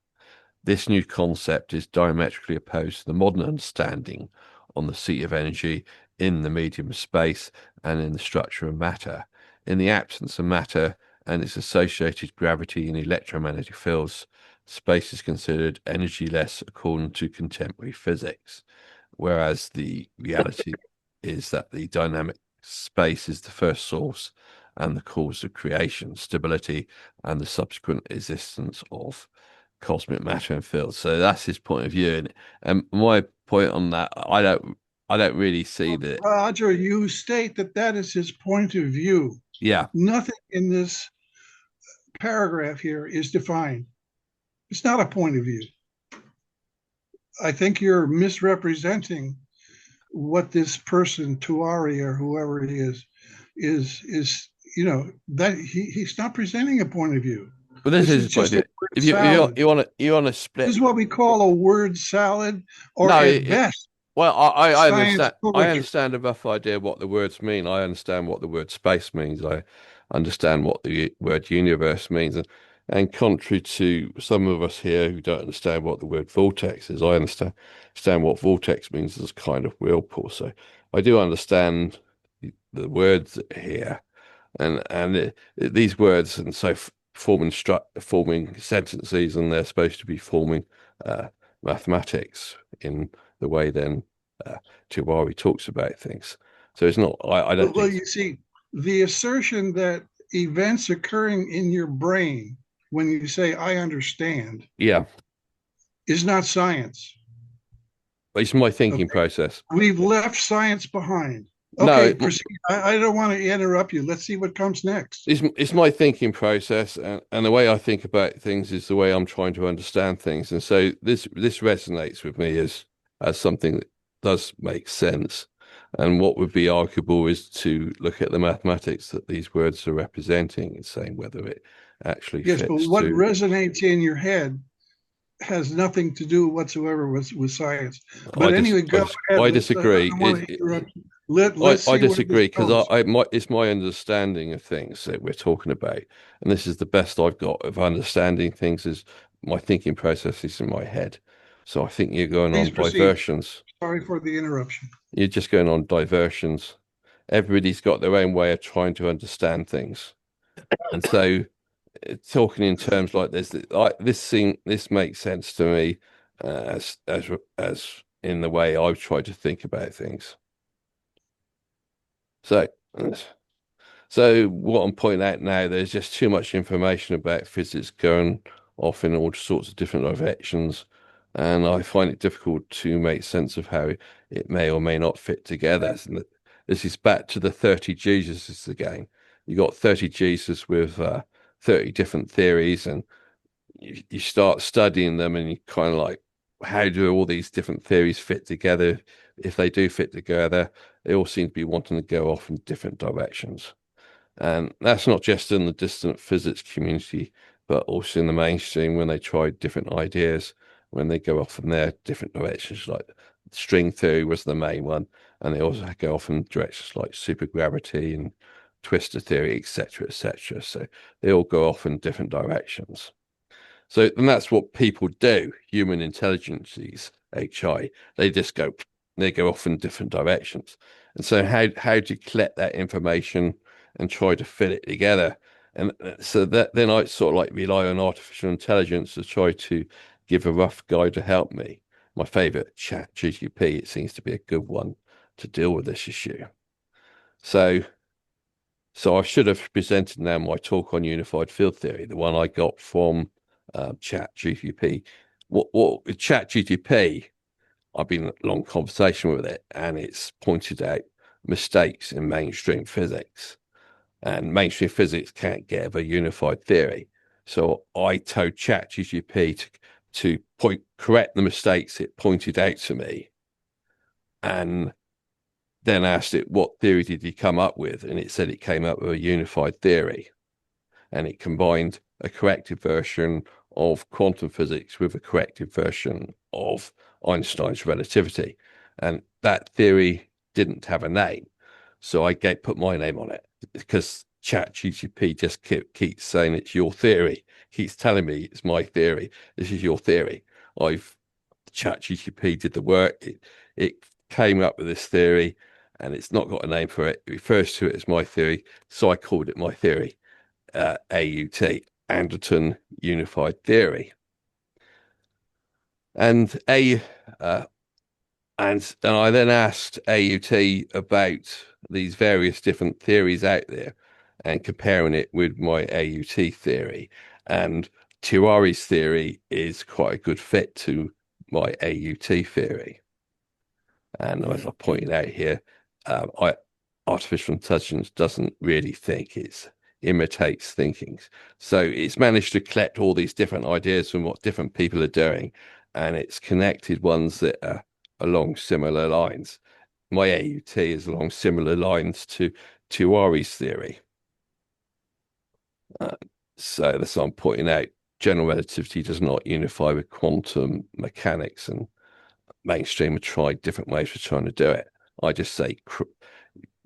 This new concept is diametrically opposed to the modern understanding on the seat of energy in the medium of space and in the structure of matter. In the absence of matter and its associated gravity and electromagnetic fields, space is considered energyless according to contemporary physics, whereas the reality is that the dynamic space is the first source and the cause of creation, stability, and the subsequent existence of cosmic matter and fields. So that's his point of view. And my point on that, I don't really see that.
Roger, you state that that is his point of view.
Yeah.
Nothing in this paragraph here is defined. It's not a point of view. I think you're misrepresenting what this person, Tewari or whoever he is, that he's not presenting a point of view.
Well, this is just if you want to split.
This is what we call a word salad, or
no,
at best.
Well, I understand. I understand a rough idea what the words mean. I understand what the word space means. I understand what the word universe means. And contrary to some of us here who don't understand what the word vortex is, I understand what vortex means as kind of whirlpool. So I do understand the words here, and these words, and so forming sentences, and they're supposed to be forming mathematics in the way then Tewari talks about things. So it's not. I don't.
Well, you see, the assertion that events occurring in your brain when you say "I understand," is not science.
It's my thinking process.
We've left science behind. Okay, proceed. I don't want to interrupt you. Let's see what comes next.
It's my thinking process, and the way I think about things is the way I'm trying to understand things. And so this resonates with me as something that does make sense. And what would be arguable is to look at the mathematics that these words are representing and saying whether it actually fits.
Yes, but what resonates in your head has nothing to do whatsoever with science. But anyway, go ahead.
I disagree. I disagree because it's my understanding of things that we're talking about, and this is the best I've got of understanding things. Is my thinking process is in my head. So I think you're going on diversions.
Sorry for the interruption.
You're just going on diversions. Everybody's got their own way of trying to understand things, and so talking in terms like this, this makes sense to me as in the way I've tried to think about things. So what I'm pointing out now, there's just too much information about physics going off in all sorts of different directions, and I find it difficult to make sense of how it may or may not fit together. And this is back to the 30 Jesuses again. You got 30 Jesus with 30 different theories, and you start studying them, and you kind of like, how do all these different theories fit together? If they do fit together, they all seem to be wanting to go off in different directions. And that's not just in the distant physics community, but also in the mainstream when they try different ideas, when they go off in their different directions, like string theory was the main one. And they also go off in directions like supergravity and twistor theory, etc., etc. So they all go off in different directions. So, and that's what people do. Human intelligences, HI, they go off in different directions. And so, how do you collect that information and try to fit it together? And so that then I sort of like rely on artificial intelligence to try to give a rough guide to help me. My favorite, ChatGPT, it seems to be a good one to deal with this issue. So I should have presented now my talk on unified field theory, the one I got from ChatGPT. What ChatGPT, I've been in a long conversation with it, and it's pointed out mistakes in mainstream physics, and mainstream physics can't get a unified theory. So I told ChatGPT to correct the mistakes it pointed out to me, and then asked it what theory did you come up with, and it said it came up with a unified theory, and it combined a corrected version of quantum physics with a corrected version of Einstein's relativity, and that theory didn't have a name, so I put my name on it because ChatGPT just keeps saying it's your theory, keeps telling me it's my theory, this is your theory. ChatGPT did the work, it came up with this theory, and it's not got a name for it. It refers to it as my theory, so I called it my theory, AUT, Anderton Unified Theory. And I then asked AUT about these various different theories out there, and comparing it with my AUT theory. And Tewari's theory is quite a good fit to my AUT theory. And as I pointed out here, artificial intelligence doesn't really think, it imitates thinking. So it's managed to collect all these different ideas from what different people are doing, and it's connected ones that are along similar lines. My AUT is along similar lines to Tewari's theory. So that's what I'm pointing out. General relativity does not unify with quantum mechanics, and mainstream have tried different ways of trying to do it. I just say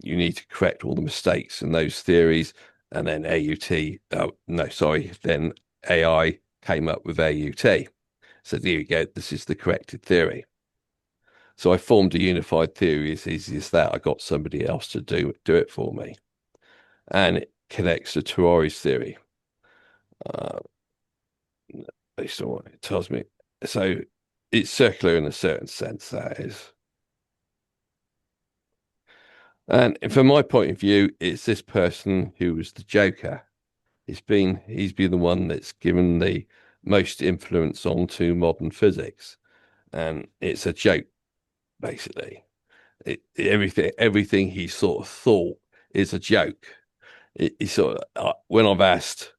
you need to correct all the mistakes in those theories, and then then AI came up with AUT. So there you go, this is the corrected theory. So I formed a unified theory as easy as that. I got somebody else to do it for me. And it connects to Tewari's theory. Based on what it tells me. So it's circular in a certain sense, that is. And from my point of view, it's this person who was the Joker. He's been the one that's given the most influence onto modern physics. And it's a joke, basically. Everything he sort of thought is a joke. He sort of, when I've asked,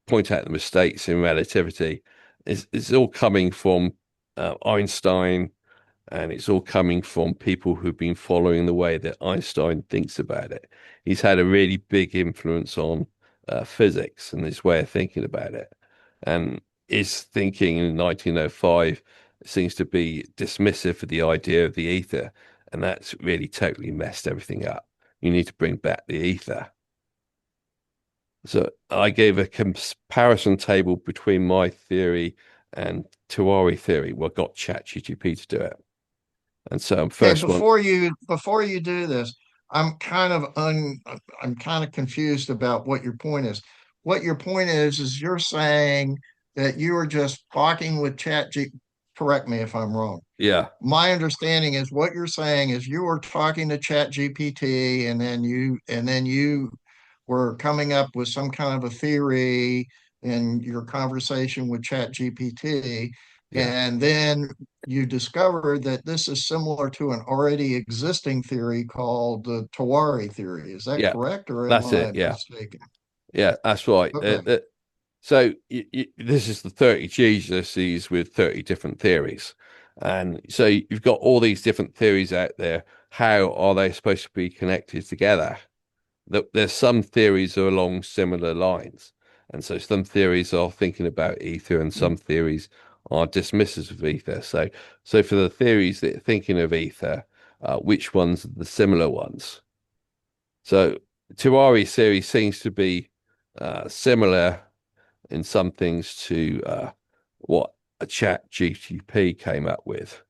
point out the mistakes in relativity, it's all coming from Einstein, and it's all coming from people who've been following the way that Einstein thinks about it. He's had a really big influence on physics and his way of thinking about it. And his thinking in 1905 seems to be dismissive of the idea of the ether, and that's really totally messed everything up. You need to bring back the ether. So I gave a comparison table between my theory and Tewari theory. Well, got ChatGPT to do it. And so first
before you do this, I'm kind of confused about what your point is. What your point is you're saying that you are just talking with correct me if I'm wrong.
Yeah.
My understanding is what you're saying is you were talking to ChatGPT, and then you were coming up with some kind of a theory in your conversation with ChatGPT,
Yeah.
and then you discovered that this is similar to an already existing theory called the Tewari theory. Is that
Yeah.
correct, or am
That's
I
it. Yeah.
mistaken?
Yeah, that's right.
Okay.
So this is the 30 GCSEs with 30 different theories. And so you've got all these different theories out there. How are they supposed to be connected together? There's some theories are along similar lines. And so some theories are thinking about ether, and some theories are dismissive of ether. So for the theories that are thinking of ether, which ones are the similar ones? So Tewari's theory seems to be similar in some things to what a Chat GTP came up with.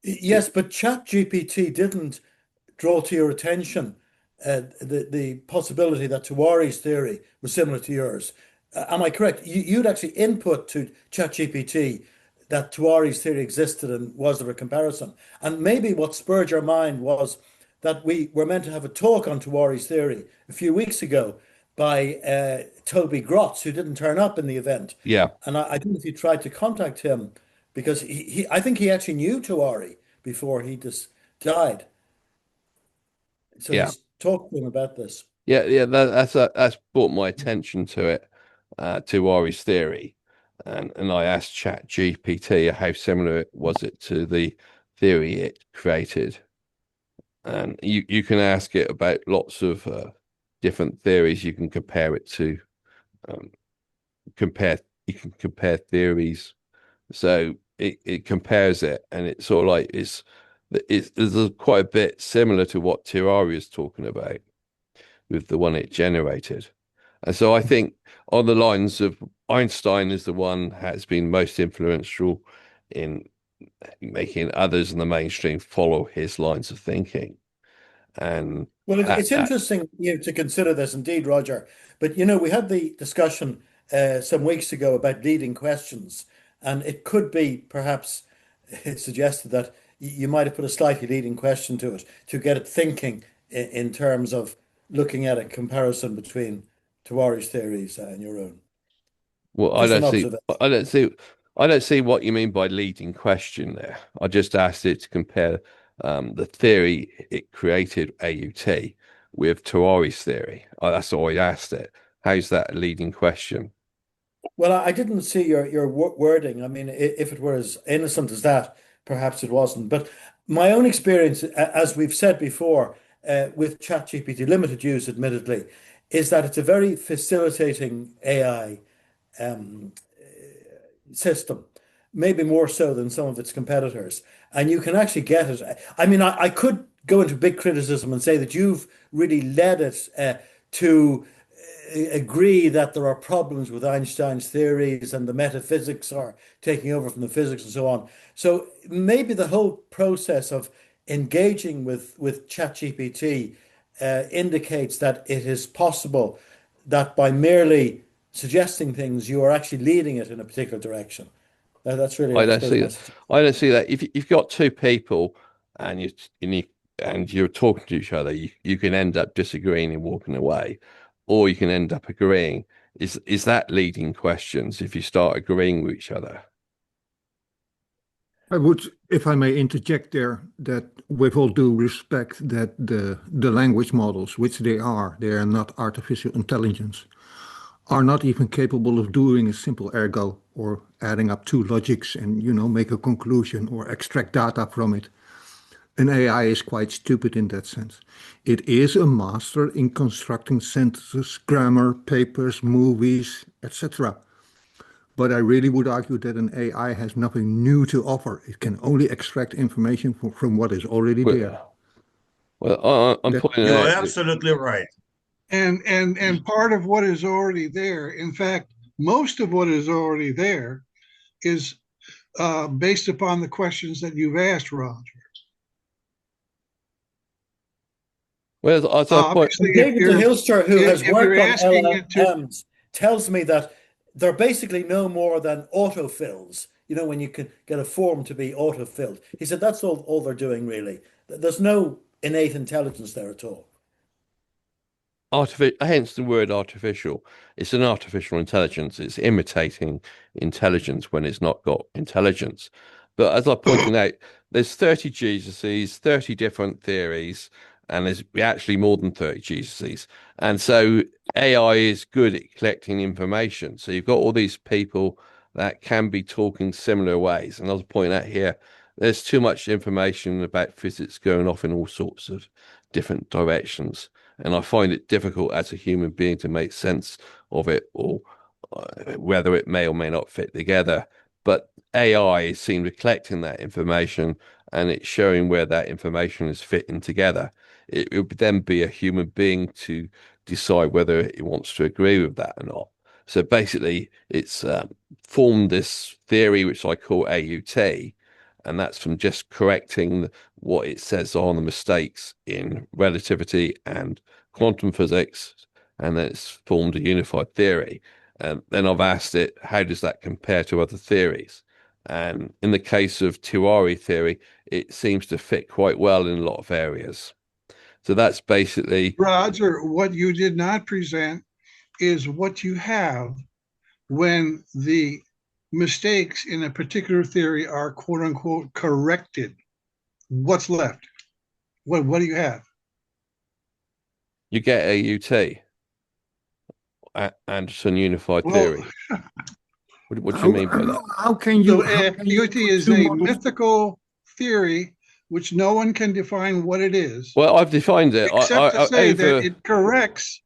Yes, but ChatGPT didn't draw to your attention the possibility that Tewari's theory was similar to yours. Am I correct? You'd actually input to ChatGPT that Tewari's theory existed and was there a comparison? And maybe what spurred your mind was that we were meant to have a talk on Tewari's theory a few weeks ago by Toby Grotz, who didn't turn up in the event.
Yeah,
And I don't know if you tried to contact him because I think he actually knew Tewari before he just died. So
yeah,
he's talked to him about this.
yeah. That's brought my attention to it, Tewari's theory, and I asked Chat GPT how similar was it to the theory it created, and you can ask it about lots of different theories. You can compare it to um, compare. You can compare theories. So it compares it, and it's sort of like it's quite a bit similar to what Tewari is talking about with the one it generated. And so I think on the lines of Einstein is the one has been most influential in making others in the mainstream follow his lines of thinking. And
Well, it's
that
interesting, to consider this indeed, Roger. But we had the discussion some weeks ago about leading questions, and it could be perhaps it suggested that you might have put a slightly leading question to it to get it thinking in terms of looking at a comparison between Tewari's theories and your own?
Well,
Just an observation.
I don't see what you mean by leading question there. I just asked it to compare the theory it created, AUT, with Tewari's theory. That's all I asked it. How's that a leading question?
Well, I didn't see your wording. I mean, if it were as innocent as that, perhaps it wasn't. But my own experience, as we've said before, with ChatGPT, limited use, admittedly, is that it's a very facilitating AI um, system, maybe more so than some of its competitors. And you can actually get it. I mean, I could go into big criticism and say that you've really led it to agree that there are problems with Einstein's theories and the metaphysics are taking over from the physics and so on. So maybe the whole process of engaging with ChatGPT indicates that it is possible that by merely suggesting things, you are actually leading it in a particular direction. That's really,
I
I
don't
suppose,
see
my
that. I don't see that. If you've got two people and you're talking to each other, you can end up disagreeing and walking away, or you can end up agreeing. Is that leading questions if you start agreeing with each other?
I would, if I may interject there, that with all due respect, that the language models, which they are not artificial intelligence, are not even capable of doing a simple ergo or adding up two logics and, make a conclusion or extract data from it. An AI is quite stupid in that sense. It is a master in constructing sentences, grammar, papers, movies, etc. But I really would argue that an AI has nothing new to offer. It can only extract information from what is already there.
I'm pointing
You're
out.
absolutely right.
And part of what is already there, in fact, most of what is already there is based upon the questions that you've asked, Roger.
Well, as I point,
Obviously,
David de Hilster, who has
if
worked
you're
on
asking it to,
LLMs, tells me that they're basically no more than autofills. You know, when you can get a form to be autofilled. He said that's all they're doing, really. There's no innate intelligence there at all.
hence the word artificial. It's an artificial intelligence. It's imitating intelligence when it's not got intelligence. But as I pointed out, there's 30 Jesuses, 30 different theories, and there's actually more than 30 Jesuses. And so AI is good at collecting information. So you've got all these people that can be talking similar ways. And I was pointing out here, there's too much information about physics going off in all sorts of different directions. And I find it difficult as a human being to make sense of it, or whether it may or may not fit together. But AI seems to be collecting that information and it's showing where that information is fitting together. It would then be a human being to decide whether it wants to agree with that or not. So basically, it's formed this theory, which I call AUT, and that's from just correcting what it says on the mistakes in relativity and quantum physics, and then it's formed a unified theory. And then I've asked it, how does that compare to other theories? And in the case of Tewari theory, it seems to fit quite well in a lot of areas. So that's basically...
Roger, what you did not present is what you have when the mistakes in a particular theory are quote unquote corrected. What's left? What do you have?
You get AUT, Anderson Unified Theory. What do you mean by that?
How can you?
So AUT is a mythical theory which no one can define what it is.
Well, I've defined it.
Except to say that it corrects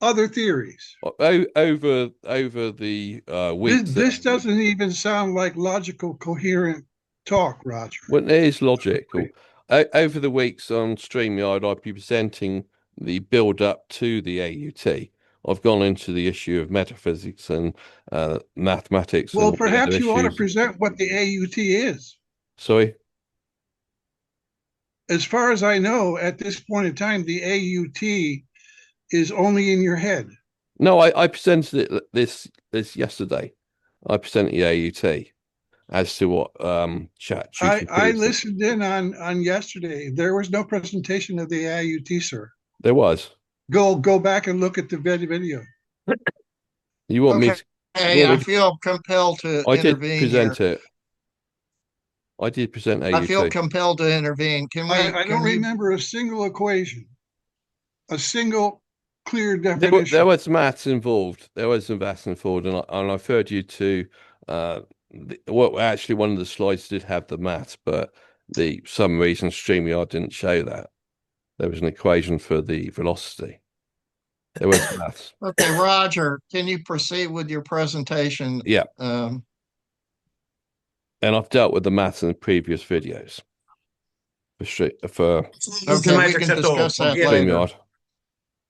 other theories.
Over the weeks.
This doesn't even sound like logical, coherent talk, Roger.
Well, it is logical. Over the weeks on StreamYard, I'll be presenting the build-up to the AUT. I've gone into the issue of metaphysics and mathematics.
Well,
and
perhaps you ought to present what the AUT is.
Sorry?
As far as I know, at this point in time, the AUT is only in your head.
No, I presented it this yesterday. I presented the AUT as to what ChatGPT.
I listened in on yesterday. There was no presentation of the AUT, sir.
There was.
Go back and look at the video.
You want me
Okay,
to? You want
I
me to?
feel compelled to
I did
intervene here.
present it. I did present
I feel
AUT.
compelled to intervene.
I don't remember a single equation, a single clear
There
definition.
was maths involved. There was some maths involved, and I referred you to well, actually, one of the slides did have the maths, but some reason StreamYard didn't show that. There was an equation for the velocity. There was maths.
Okay, Roger, can you proceed with your presentation?
Yeah,
Um,
and I've dealt with the maths in the previous videos for
okay, we can discuss that
Forget
later.
StreamYard.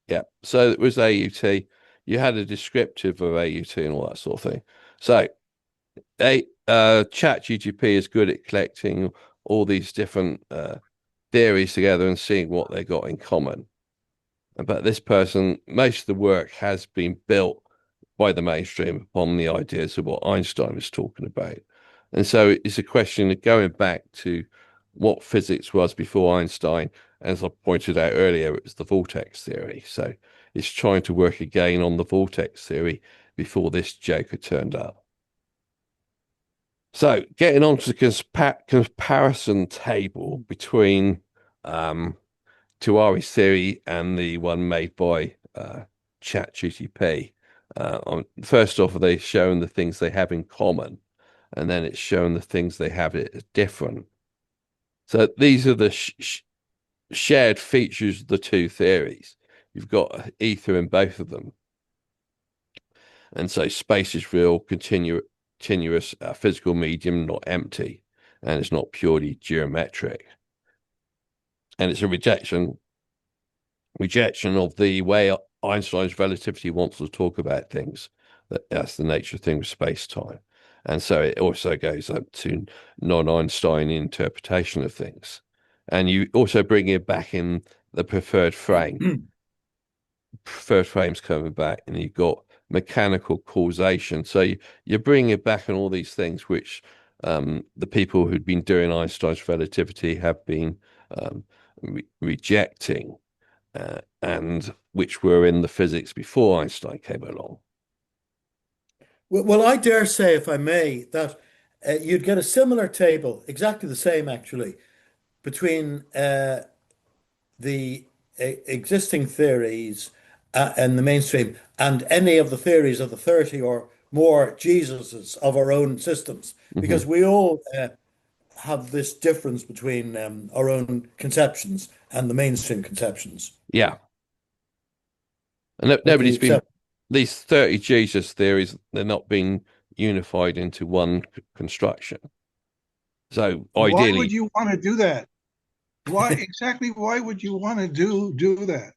Yeah, so it was AUT. You had a descriptive of AUT and all that sort of thing. So, ChatGPT is good at collecting all these different theories together and seeing what they got in common. But this person, most of the work has been built by the mainstream upon the ideas of what Einstein was talking about. And so it's a question of going back to what physics was before Einstein. As I pointed out earlier, it was the vortex theory. So it's trying to work again on the vortex theory before this joker turned up. So getting on to the comparison table between Tewari's theory and the one made by ChatGPT. First off, they're showing the things they have in common, and then it's showing the things they have it different. So these are the shared features of the two theories. You've got ether in both of them. And so space is real, continuous physical medium, not empty, and it's not purely geometric. And it's a rejection of the way Einstein's relativity wants to talk about things. That's the nature of things with space-time. And so it also goes up to non-Einstein interpretation of things. And you also bring it back in the preferred frame. Preferred frame's coming back, and you've got mechanical causation. So you're bringing it back on all these things which the people who'd been doing Einstein's relativity have been rejecting. And which were in the physics before Einstein came along.
Well, I dare say, if I may, that you'd get a similar table, exactly the same actually, between the existing theories and the mainstream and any of the theories of the 30 or more Jesuses of our own systems, because we all have this difference between our own conceptions and the mainstream conceptions.
Yeah. And nobody's been, these 30 Jesus theories, they're not being unified into one construction. So ideally,
why would you want to do that? Why would you want to do that?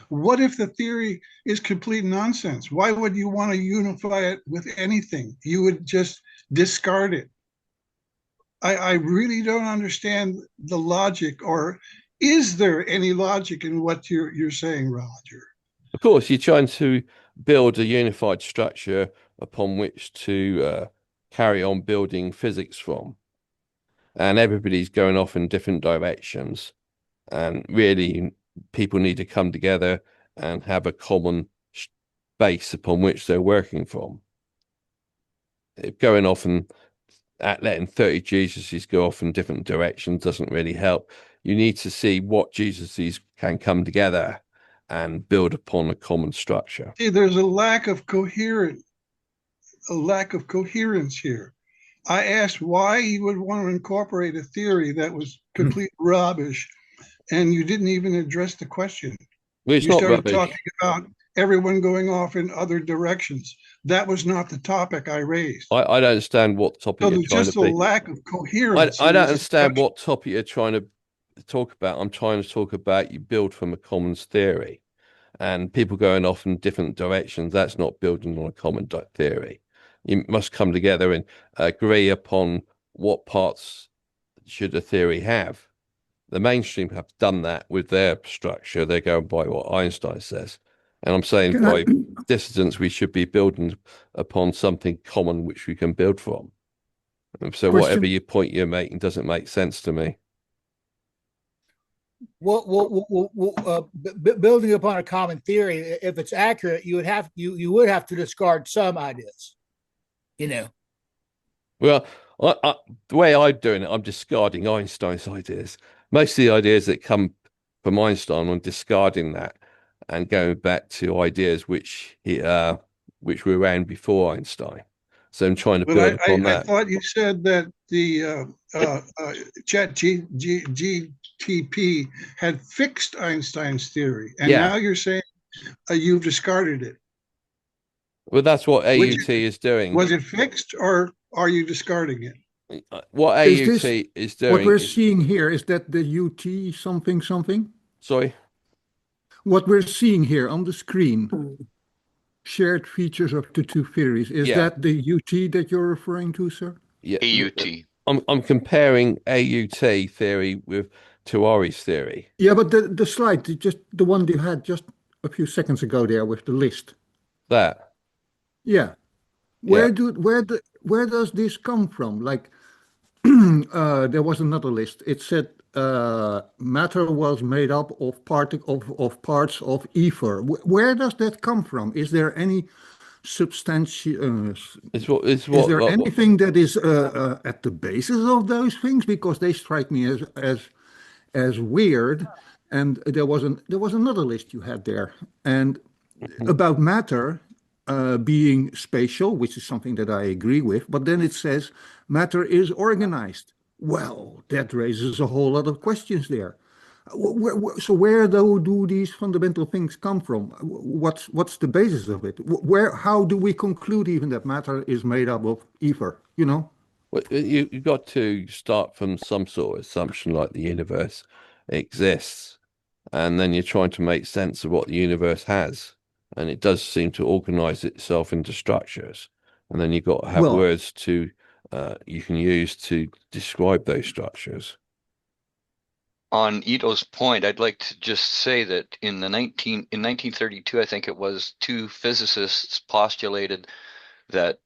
What if the theory is complete nonsense? Why would you want to unify it with anything? You would just discard it. I really don't understand the logic, or is there any logic in what you're saying, Roger?
of course, you're trying to build a unified structure upon which to carry on building physics from. And everybody's going off in different directions. And really, people need to come together and have a common base upon which they're working from. Going off and letting 30 Jesuses go off in different directions doesn't really help. You need to see what Jesuses can come together and build upon a common structure.
See, there's a lack of coherence here. I asked why you would want to incorporate a theory that was complete rubbish, and you didn't even address the question.
Well, it's
you
not
started
rubbish.
talking about everyone going off in other directions. That was not the topic I raised.
I don't understand what topic
So
you're
there's
trying
just
to
a
be.
lack of coherence.
I don't understand what topic you're trying to talk about. I'm trying to talk about you build from a commons theory, and people going off in different directions. That's not building on a common theory. You must come together and agree upon what parts should a theory have. The mainstream have done that with their structure. They're going by what Einstein says. And I'm saying by dissidents, we should be building upon something common which we can build from. And so whatever your point you're making doesn't make sense to me.
Building upon a common theory, if it's accurate, you would have to discard some ideas. You know.
Well, the way I'm doing it, I'm discarding Einstein's ideas. Most of the ideas that come from Einstein, I'm discarding that and going back to ideas which were around before Einstein. So I'm trying to
But
build upon
I
that.
thought you said that the GTP had fixed Einstein's theory, and
Yeah.
now you're saying you've discarded it.
Well, that's what
Which
AUT is doing.
Was it fixed, or are you discarding it?
What
Is
AUT
this
is
what
doing
we're
is,
seeing here? Is that the UT something something?
sorry,
What we're seeing here on the screen, shared features of the two theories, is
Yeah.
that the UT that you're referring to, sir?
yeah,
AUT.
I'm comparing AUT theory with Tewari's theory.
Yeah, but the slide, just the one you had just a few seconds ago there with the list.
That.
Yeah.
Yeah.
Where does this come from? Like there was another list. It said matter was made up of parts of ether. Where does that come from? Is there any substantial?
It's what it's
Is there
what
anything that is at the basis of those things? Because they strike me as weird. And there was another list you had there, and about matter being spatial, which is something that I agree with. But then it says matter is organized. Well, that raises a whole lot of questions there. So where though do these fundamental things come from? What's the basis of it? How do we conclude even that matter is made up of ether? You know?
Well, you've got to start from some sort of assumption like the universe exists, and then you're trying to make sense of what the universe has. And it does seem to organize itself into structures. And then you've got to have
Well,
words you can use to describe those structures.
On Ito's point, I'd like to just say that in 1932, I think it was, two physicists postulated that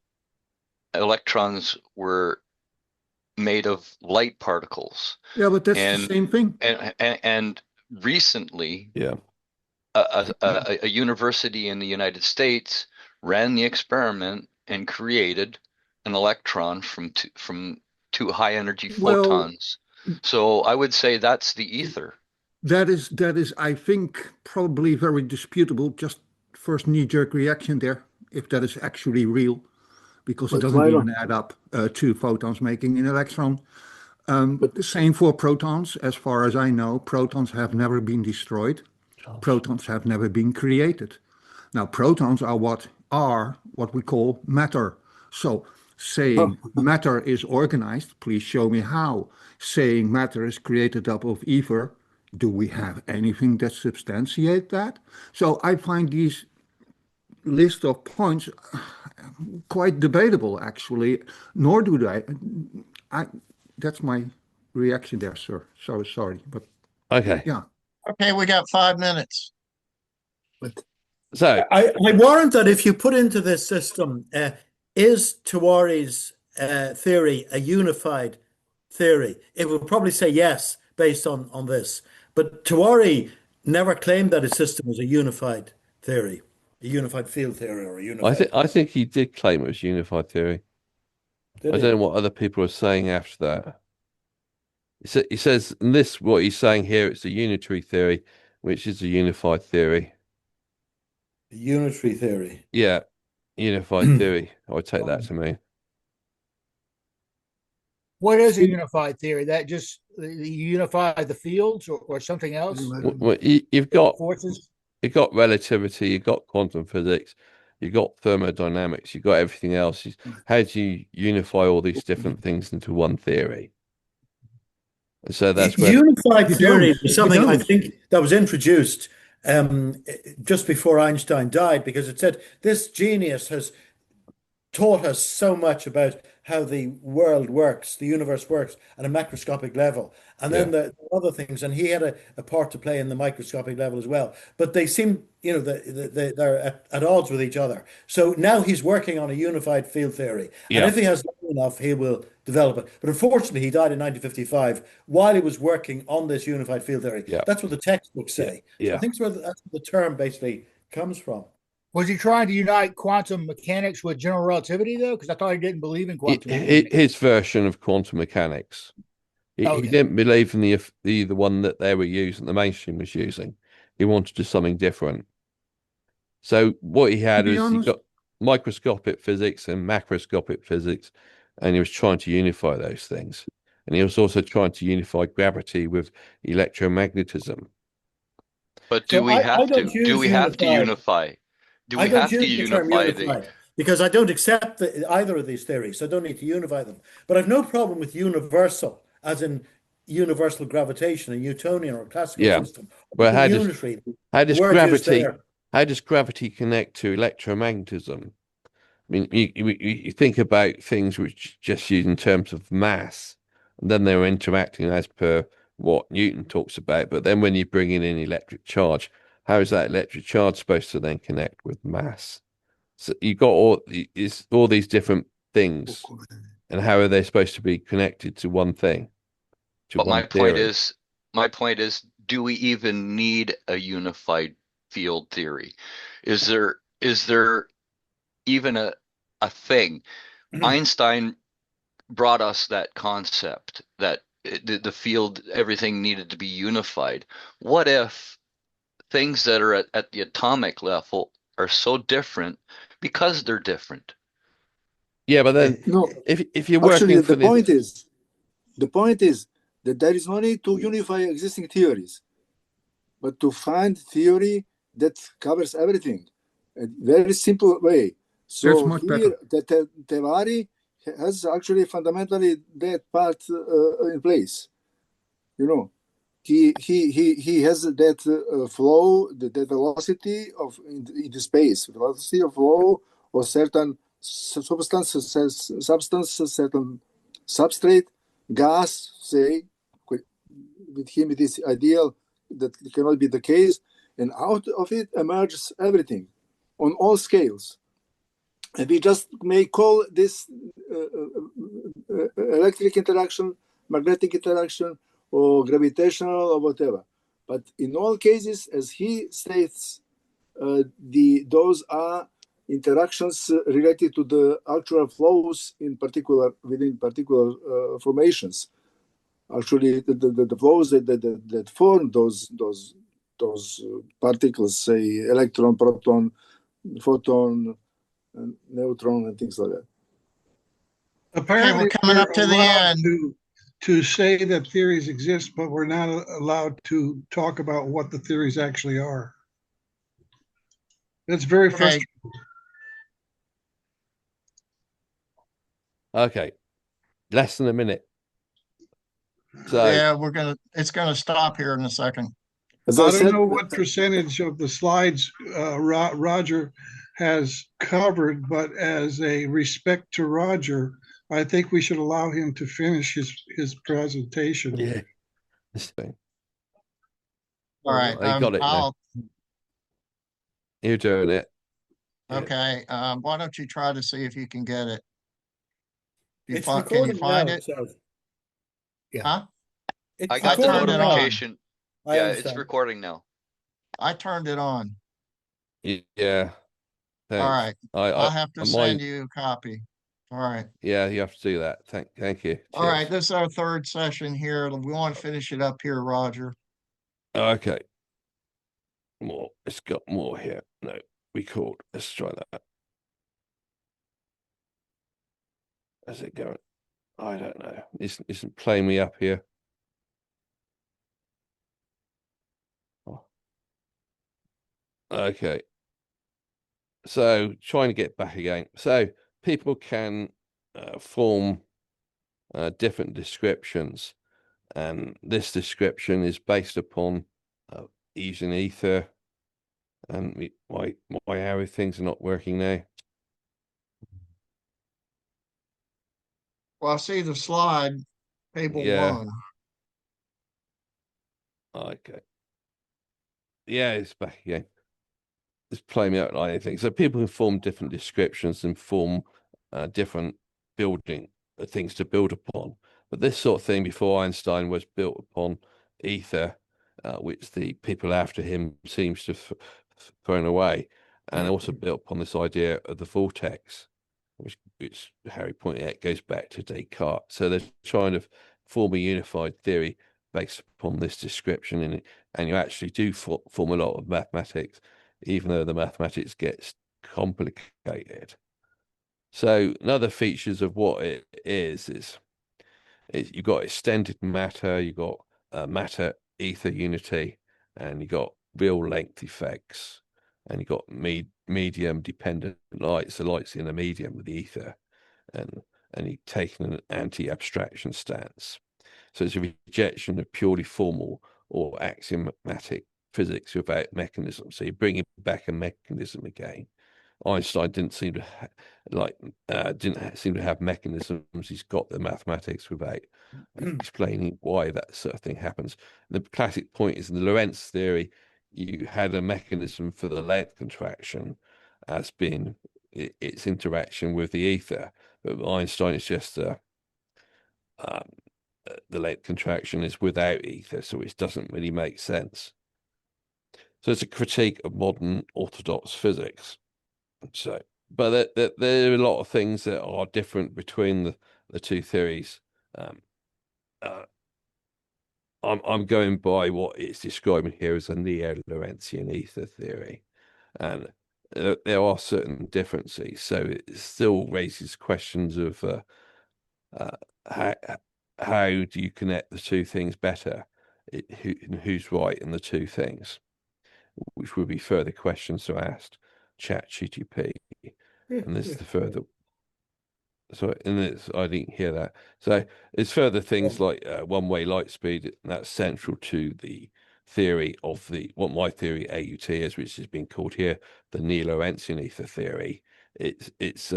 electrons were made of light particles.
yeah, but that's the
And
same thing.
and recently,
Yeah.
a university in the United States ran the experiment and created an electron from two high energy
Well,
photons. So I would say that's the ether.
that is, I think, probably very disputable. Just first knee-jerk reaction there, if that is actually real, because it
But
doesn't
Myron,
even add up, two photons making an electron.
but
The same for protons. As far as I know, protons have never been destroyed. Protons have never been created. Now, protons are what we call matter. So saying matter is organized, please show me how. Saying matter is created up of ether, do we have anything that substantiate that? So I find these list of points quite debatable, actually, nor do I that's my reaction there, sir. So sorry, but
Okay.
yeah.
Okay, we got 5 minutes.
So
I warrant that if you put into this system, is Tewari's theory a unified theory? It would probably say yes based on this. But Tewari never claimed that his system was a unified theory, a unified field theory, or a unified.
I think he did claim it was unified theory.
Did
I
he?
don't know what other people are saying after that. He says in this, what he's saying here, it's a unitary theory, which is a unified theory.
Unitary theory.
Yeah, unified theory. I would take that to mean.
What is a unified theory? That just you unify the fields or something else?
Well, you've got
Forces?
relativity, you've got quantum physics, you've got thermodynamics, you've got everything else. How do you unify all these different things into one theory? And so that's where
Unified
You
theory
don't.
was
You
something I
don't.
think that was introduced just before Einstein died, because it said this genius has taught us so much about how the world works, the universe works at a macroscopic level. And then the other things, and he had a part to play in the microscopic level as well. But they seem, they're at odds with each other. So now he's working on a unified field theory. And
Yeah.
if he has enough, he will develop it. But unfortunately, he died in 1955 while he was working on this unified field theory.
Yeah.
That's what the textbooks say. So
Yeah.
I think that's where the term basically comes from.
Was he trying to unite quantum mechanics with general relativity, though? Because I thought he didn't believe in quantum mechanics.
His version of quantum mechanics. He
Okay.
didn't believe in the one that they were using, the mainstream was using. He wanted to do something different. So what he had
be
was he
honest-
got microscopic physics and macroscopic physics, and he was trying to unify those things. And he was also trying to unify gravity with electromagnetism.
But
So
do we
I
have
don't
to? Do
use
we have to
unified.
unify? Do
I
we
don't
have to
use the term
unify the?
unified because I don't accept either of these theories. So I don't need to unify them. But I've no problem with universal, as in universal gravitation, a Newtonian or classical
Yeah.
system.
Well, how
Unitary,
does
the word used
gravity
there.
how does gravity connect to electromagnetism? I mean, you think about things which just used in terms of mass, and then they're interacting as per what Newton talks about. But then when you bring in electric charge, how is that electric charge supposed to then connect with mass? So you got all these different things, and how are they supposed to be connected to one thing, to
But
one theory?
my point is, do we even need a unified field theory? Is there even a thing? Einstein brought us that concept that the field, everything needed to be unified. What if things that are at the atomic level are so different because they're different?
Yeah, but then
No,
if you're
actually,
working for
the point is that there is no need to unify existing theories, but to find theory that covers everything, a very simple way. So
That's much
here,
better.
Tewari has actually fundamentally that part in place. You know, he has that flow, that velocity of in the space, velocity of flow of certain substances, certain substrate, gas, say. With him, it is ideal that it cannot be the case, and out of it emerges everything on all scales. And we just may call this electric interaction, magnetic interaction, or gravitational, or whatever. But in all cases, as he states, those are interactions related to the actual flows within particular formations. Actually, the flows that form those particles, say electron, proton, photon, and neutron, and things like that.
Apparently,
we're coming up to the
allowed
end.
to say that theories exist, but we're not allowed to talk about what the theories actually are. That's very
Okay,
frustrating.
Okay, less than a minute. So
yeah, it's gonna stop here in a second.
As
I
I
don't
said,
know what percentage of the slides Roger has covered, but as a respect to Roger, I think we should allow him to finish his presentation.
yeah, this thing.
All right,
I got it now. You're doing it. Yeah.
Okay, why don't you try to see if you can get it?
It's
Can you
recording
find
now,
it?
so
Yeah.
Huh?
it's
I got the
turned it on.
notification.
I
Yeah,
understand.
it's recording now.
I turned it on.
Yeah.
All
Thanks.
right, I'll have to
my-
send you a copy. All right.
Yeah, you have to do that. Thank you.
All right,
Cheers.
this is our third session here. We want to finish it up here, Roger.
Okay. More. It's got more here. No, record. Let's try that. How's it going? I don't know. Isn't playing me up here. Oh. Okay. So trying to get back again. So people can form different descriptions, and this description is based upon using Aether. And why how things are not working now?
Well, I see the slide, table
Yeah.
1.
Okay. Yeah, it's back again. It's playing me out like anything. So people can form different descriptions and form different building things to build upon. But this sort of thing before Einstein was built upon ether, which the people after him seems to have thrown away, and also built upon this idea of the vortex, which Harry pointed out goes back to Descartes. So they're trying to form a unified theory based upon this description, and you actually do form a lot of mathematics, even though the mathematics gets complicated. So another features of what it is you've got extended matter, you've got matter ether unity, and you've got real length effects, and you've got medium dependent light, so light's in a medium with the ether, and you've taken an anti-abstraction stance. So it's a rejection of purely formal or axiomatic physics without mechanism. So you're bringing back a mechanism again. Einstein didn't seem to have mechanisms. He's got the mathematics without explaining why that sort of thing happens. The classic point is in the Lorentz theory, you had a mechanism for the length contraction as being its interaction with the ether, but Einstein is just the length contraction is without ether, so it doesn't really make sense. So it's a critique of modern orthodox physics. So, but there are a lot of things that are different between the two theories. I'm going by what it's describing here as a neo-Lorentzian ether theory, and there are certain differences. So it still raises questions of how do you connect the two things better? Who's right in the two things? Which would be further questions to ask ChatGPT. And this is the further. So, and it's, I didn't hear that. So it's further things like one-way light speed. And that's central to the theory of what my theory AUT is, which has been called here the neo-Lorentzian ether theory. It's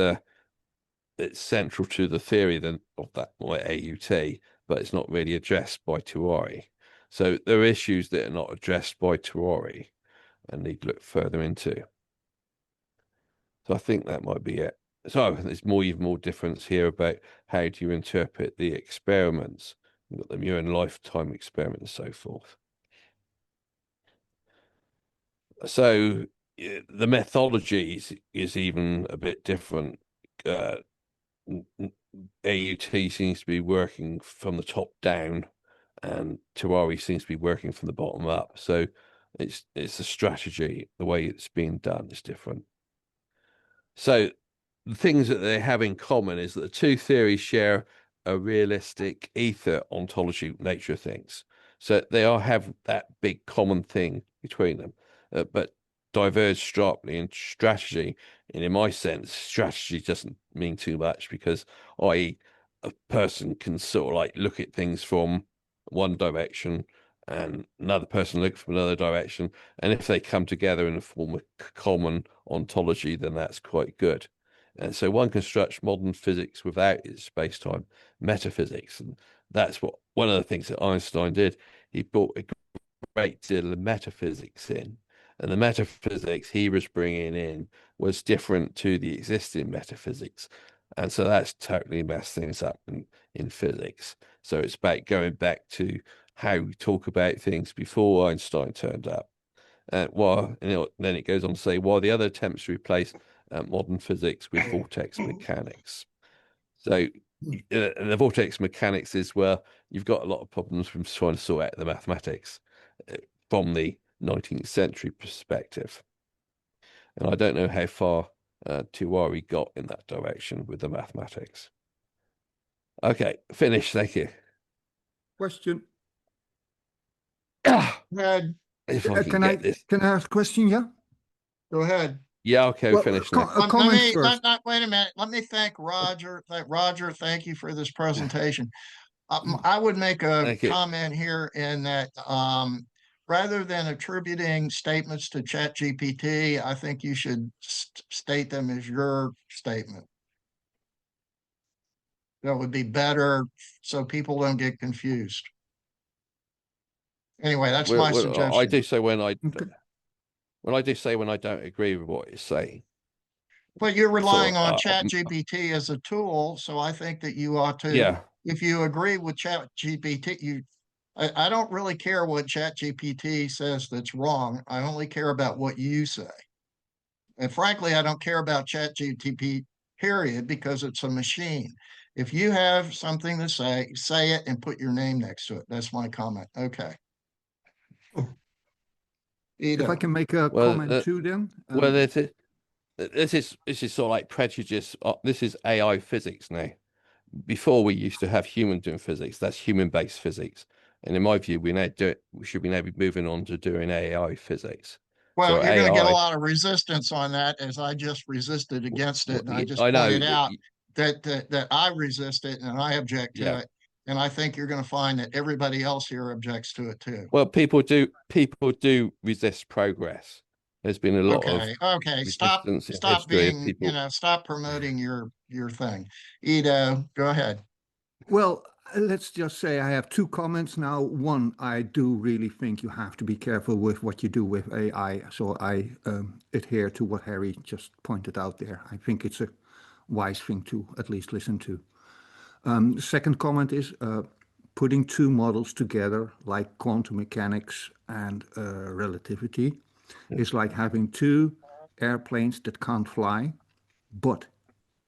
central to the theory then of that my AUT, but it's not really addressed by Tewari. So there are issues that are not addressed by Tewari and need to look further into. So I think that might be it. So there's even more difference here about how do you interpret the experiments. You've got the Muir lifetime experiment and so forth. So the methodology is even a bit different. AUT seems to be working from the top down, and Tewari seems to be working from the bottom up. So it's a strategy. The way it's being done is different. So the things that they have in common is that the two theories share a realistic ether ontology nature of things. So they all have that big common thing between them, but diverge sharply in strategy. And in my sense, strategy doesn't mean too much because a person can sort of like look at things from one direction and another person look from another direction. And if they come together in a form of common ontology, then that's quite good. And so one constructs modern physics without its space-time metaphysics. And that's what one of the things that Einstein did. He brought a great deal of metaphysics in. And the metaphysics he was bringing in was different to the existing metaphysics. And so that's totally messed things up in physics. So it's about going back to how we talk about things before Einstein turned up. Then it goes on to say, while the other attempts to replace modern physics with vortex mechanics. So the vortex mechanics is where you've got a lot of problems from trying to sort out the mathematics from the 19th century perspective. And I don't know how far Tewari got in that direction with the mathematics. Okay, finished. Thank you.
Question.
Go ahead.
If I can get this.
Can I ask a question? Yeah.
Go ahead.
Yeah, okay,
Well,
finished now.
Comment first.
Wait a minute. Let me thank Roger. Roger, thank you for this presentation. I would make a comment here in that rather than attributing statements to ChatGPT, I think you should state them as your statement. That would be better so people don't get confused. Anyway, that's my suggestion.
I do say when I do say when I don't agree with what it's saying.
But you're relying
sort
on
of,
ChatGPT as a tool, so I think that you ought to,
yeah.
if you agree with ChatGPT, I don't really care what ChatGPT says that's wrong. I only care about what you say. And frankly, I don't care about ChatGPT, period, because it's a machine. If you have something to say it and put your name next to it. That's my comment. Okay.
If I can make a
Well,
comment too, then.
Well, this is sort of like prejudice. This is AI physics now. Before we used to have humans doing physics. That's human-based physics. And in my view, we should be now be moving on to doing AI physics.
Well,
So
you're going to get a
AI,
lot of resistance on that, as I just resisted against it. And I just
I know,
pointed out that I resist it and I object to
yeah.
it. And I think you're going to find that everybody else here objects to it too.
Well, people do resist progress. There's been a lot of
Okay. Stop
resistance in history of
being,
people.
stop promoting your thing. Ido, go ahead.
Well, let's just say I have two comments now. One, I do really think you have to be careful with what you do with AI. So I adhere to what Harry just pointed out there. I think it's a wise thing to at least listen to. The second comment is putting two models together, like quantum mechanics and relativity, is like having two airplanes that can't fly. But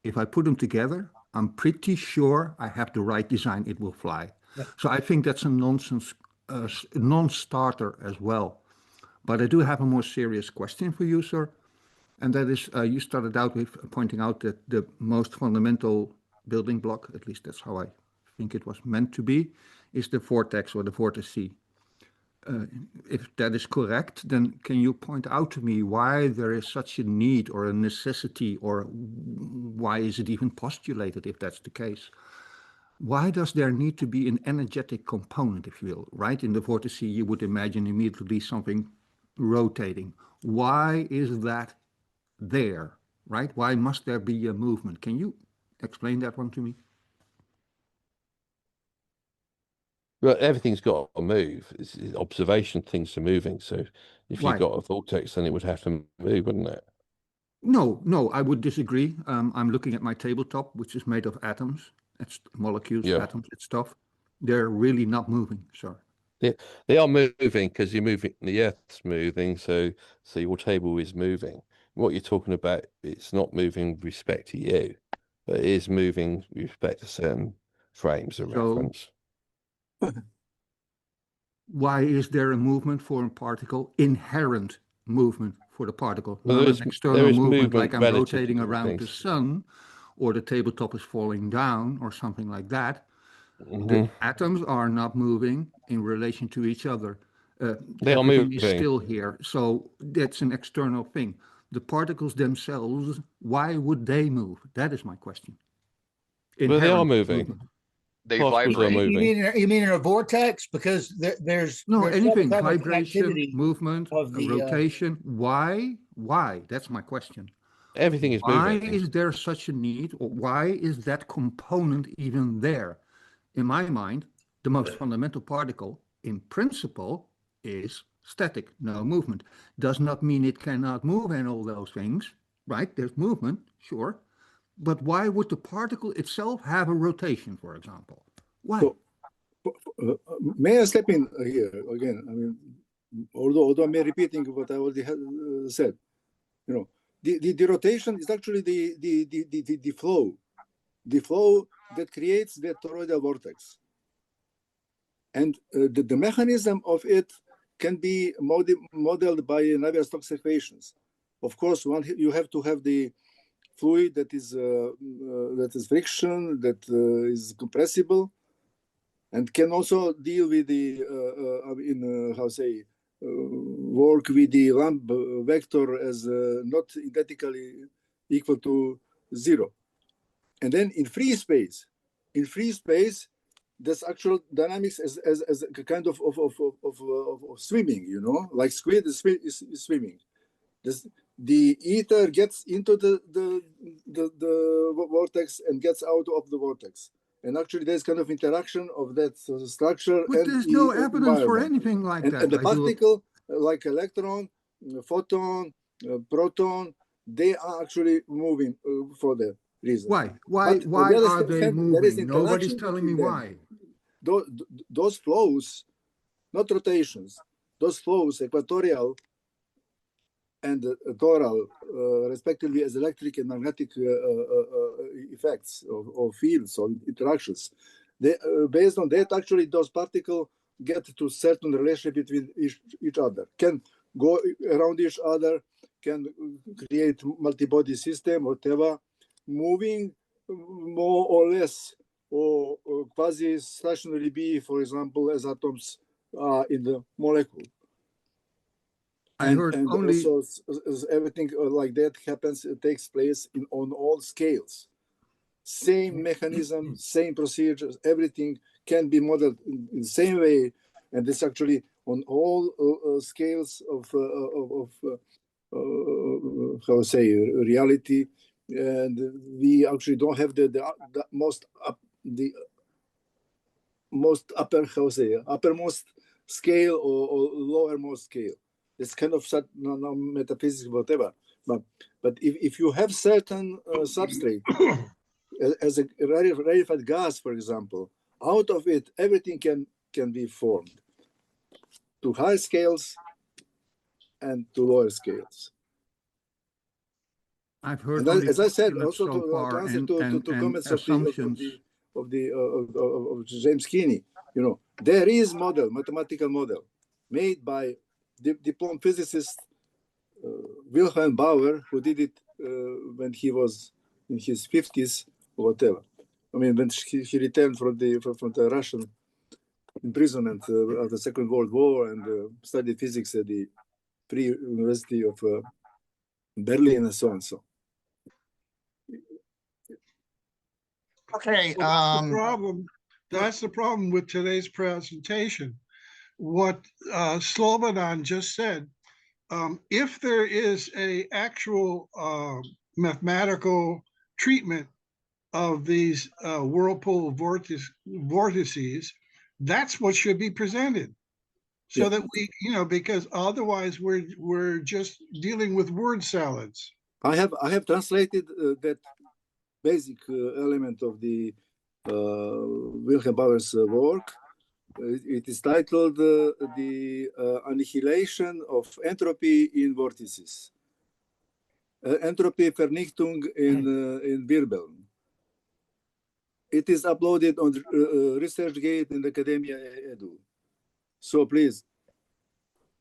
if I put them together, I'm pretty sure I have the right design, it will fly.
Yeah.
So I think that's a nonsense, non-starter as well. But I do have a more serious question for you, sir. And that is, you started out with pointing out that the most fundamental building block, at least that's how I think it was meant to be, is the vortex or the vortice. If that is correct, then can you point out to me why there is such a need or a necessity, or why is it even postulated if that's the case? Why does there need to be an energetic component, if you will, right? In the vortice, you would imagine immediately something rotating. Why is that there, right? Why must there be a movement? Can you explain that one to me?
Well, everything's got to move. It's observation, things are moving. So if you
Why?
got a vortex, then it would have to move, wouldn't it?
No, I would disagree. I'm looking at my tabletop, which is made of atoms. It's molecules,
Yeah.
atoms, it's stuff. They're really not moving, sir.
They are moving because you're moving. The Earth's moving, so your table is moving. What you're talking about, it's not moving with respect to you, but it is moving with respect to certain frames of reference.
Why is there a movement for a particle, inherent movement for the particle,
Well,
not
there is-
an external
there is
movement like
movement
I'm
relative to
rotating
different
around the
things.
sun, or the tabletop is falling down, or something like that?
Mhm.
The atoms are not moving in relation to each other.
They are
Everything is
moving.
still here, so that's an external thing. The particles themselves, why would they move? That is my question.
Well, they are
Inherent
moving.
movement.
They
Particles are
vibrate.
moving.
You mean in a vortex? Because there's
No, anything,
subatomic
vibration,
activity
movement,
of the
rotation. Why? That's my question.
Everything is
Why
moving.
is there such a need, or why is that component even there? In my mind, the most fundamental particle, in principle, is static, no movement. Does not mean it cannot move and all those things, right? There's movement, sure. But why would the particle itself have a rotation, for example? Why?
So, may I step in here again? I mean, although I'm repeating what I already said, the rotation is actually the flow that creates the toroidal vortex, and the mechanism of it can be modeled by Navier-Stokes equations. Of course, you have to have the fluid that is friction, that is compressible, and can also deal with the work with the lump vector as not identically equal to 0. And then in free space, there's actual dynamics as a kind of swimming, like squid is swimming. The ether gets into the vortex and gets out of the vortex. And actually, there's kind of interaction of that structure.
But
and
there's no evidence for anything like that.
And the particle, like electron, photon, proton, they are actually moving for that reason.
Why?
But on
Why
the other
are they
hand, there is
moving? Nobody's
interaction
telling me
between them.
why.
Those flows, not rotations, those flows, equatorial and toral, respectively, as electric and magnetic effects or fields or interactions. They, based on that, actually, those particles get to certain relationship between each other, can go around each other, can create multi-body system, whatever, moving more or less, or quasi-stationary be, for example, as atoms are in the molecule.
I heard
and
only
also everything like that happens, takes place on all scales. Same mechanism, same procedures, everything can be modeled in the same way, and this actually on all scales of how to say reality, and we actually don't have the most upper, how to say, uppermost scale or lowermost scale. It's kind of no metaphysics, whatever. But if you have certain substrate, as a rarefied gas, for example, out of it, everything can be formed to high scales and to lower scales.
I've heard
And
only
as I said,
postulates
also
so
to
far
answer
and
to comments of
assumptions.
James Keeney, you know, there is mathematical model made by diploma physicist Wilhelm Bauer, who did it when he was in his 50s or whatever. I mean, when he returned from the Russian imprisonment of the Second World War and studied physics at the Free University of Berlin and so on. So.
Okay.
That's the problem with today's presentation. What Slobodan just said, if there is a actual mathematical treatment of these whirlpool vortices, that's what should be presented. So that we, because otherwise we're just dealing with word salads.
I have translated that basic element of the Wilhelm Bauer's work. It is titled The Annihilation of Entropy in Vortices. Entropy Vernichtung in Wirbeln. It is uploaded on ResearchGate in Academia Edu. So please.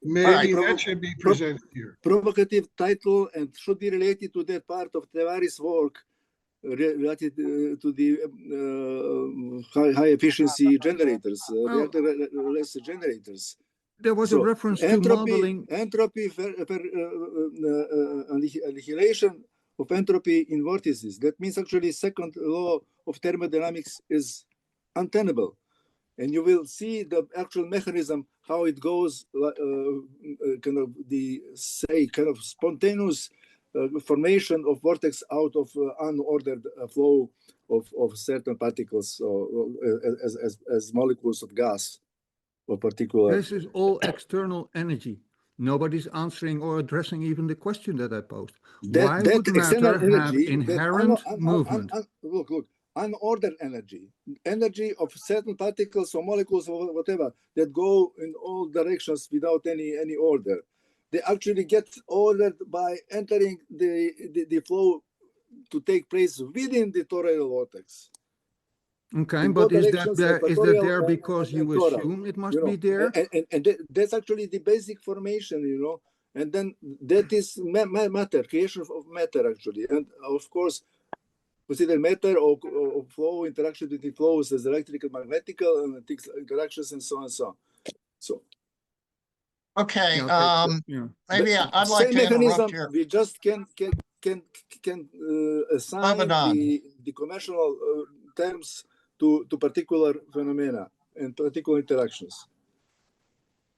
Maybe that should be presented here.
Provocative title and should be related to that part of Tewari's work related to the high efficiency generators, reactorless generators.
There was a reference to modeling.
Entropy annihilation of entropy in vortices. That means actually second law of thermodynamics is untenable. And you will see the actual mechanism, how it goes, kind of spontaneous formation of vortex out of unordered flow of certain particles as molecules of gas or particular.
This is all external energy. Nobody's answering or addressing even the question that I posed. Why would matter have inherent movement?
Look, unordered energy of certain particles or molecules or whatever that go in all directions without any order. They actually get ordered by entering the flow to take place within the toroidal vortex.
Okay, but is that there because you assume it must be there?
And that's actually the basic formation, and then that is matter, creation of matter actually. And of course, consider matter or flow, interaction between flows as electrical, magnetical, and interactions and so on and so on. So.
Okay, maybe I'd like to interrupt here.
We just can assign the conventional terms to particular phenomena and particular interactions.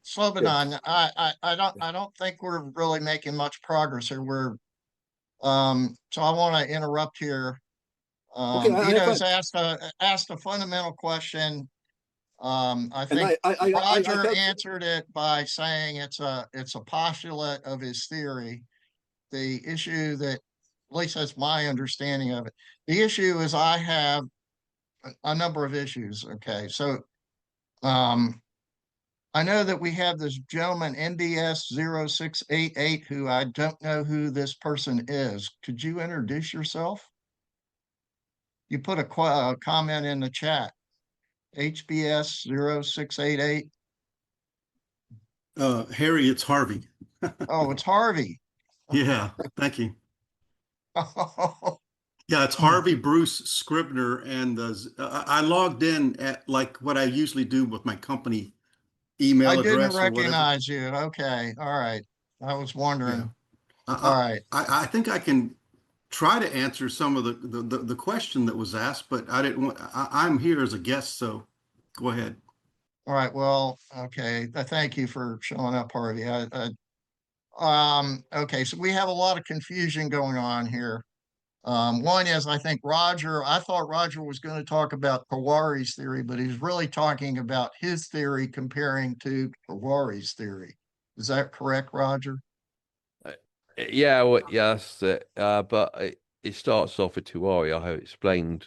Slobodan, I don't think we're really making much progress here. So I want to interrupt here. Ito's asked a fundamental question. I think Roger answered it by saying it's a postulate of his theory. the issue that, at least that's my understanding of it. The issue is I have a number of issues. Okay. So I know that we have this gentleman, NBS 0688, who I don't know who this person is. Could you introduce yourself? You put a comment in the chat. HBS 0688.
Harry, it's Harvey.
Oh, it's Harvey.
Yeah, thank you.
Oh,
Yeah, it's Harvey Bruce Scribner, and I logged in at like what I usually do with my company email
I didn't
address or whatever.
recognize you. Okay. All right. I was
Yeah,
wondering.
I,
All right.
I think I can try to answer some of the question that was asked, but I didn't want. I'm here as a guest, so go ahead.
All right. Well, okay. Thank you for showing up, Harvey. Okay. So we have a lot of confusion going on here. One is, I thought Roger was going to talk about Tewari's theory, but he's really talking about his theory comparing to Tewari's theory. Is that correct, Roger?
Yeah, well, yes, but it starts off with Tewari. I have explained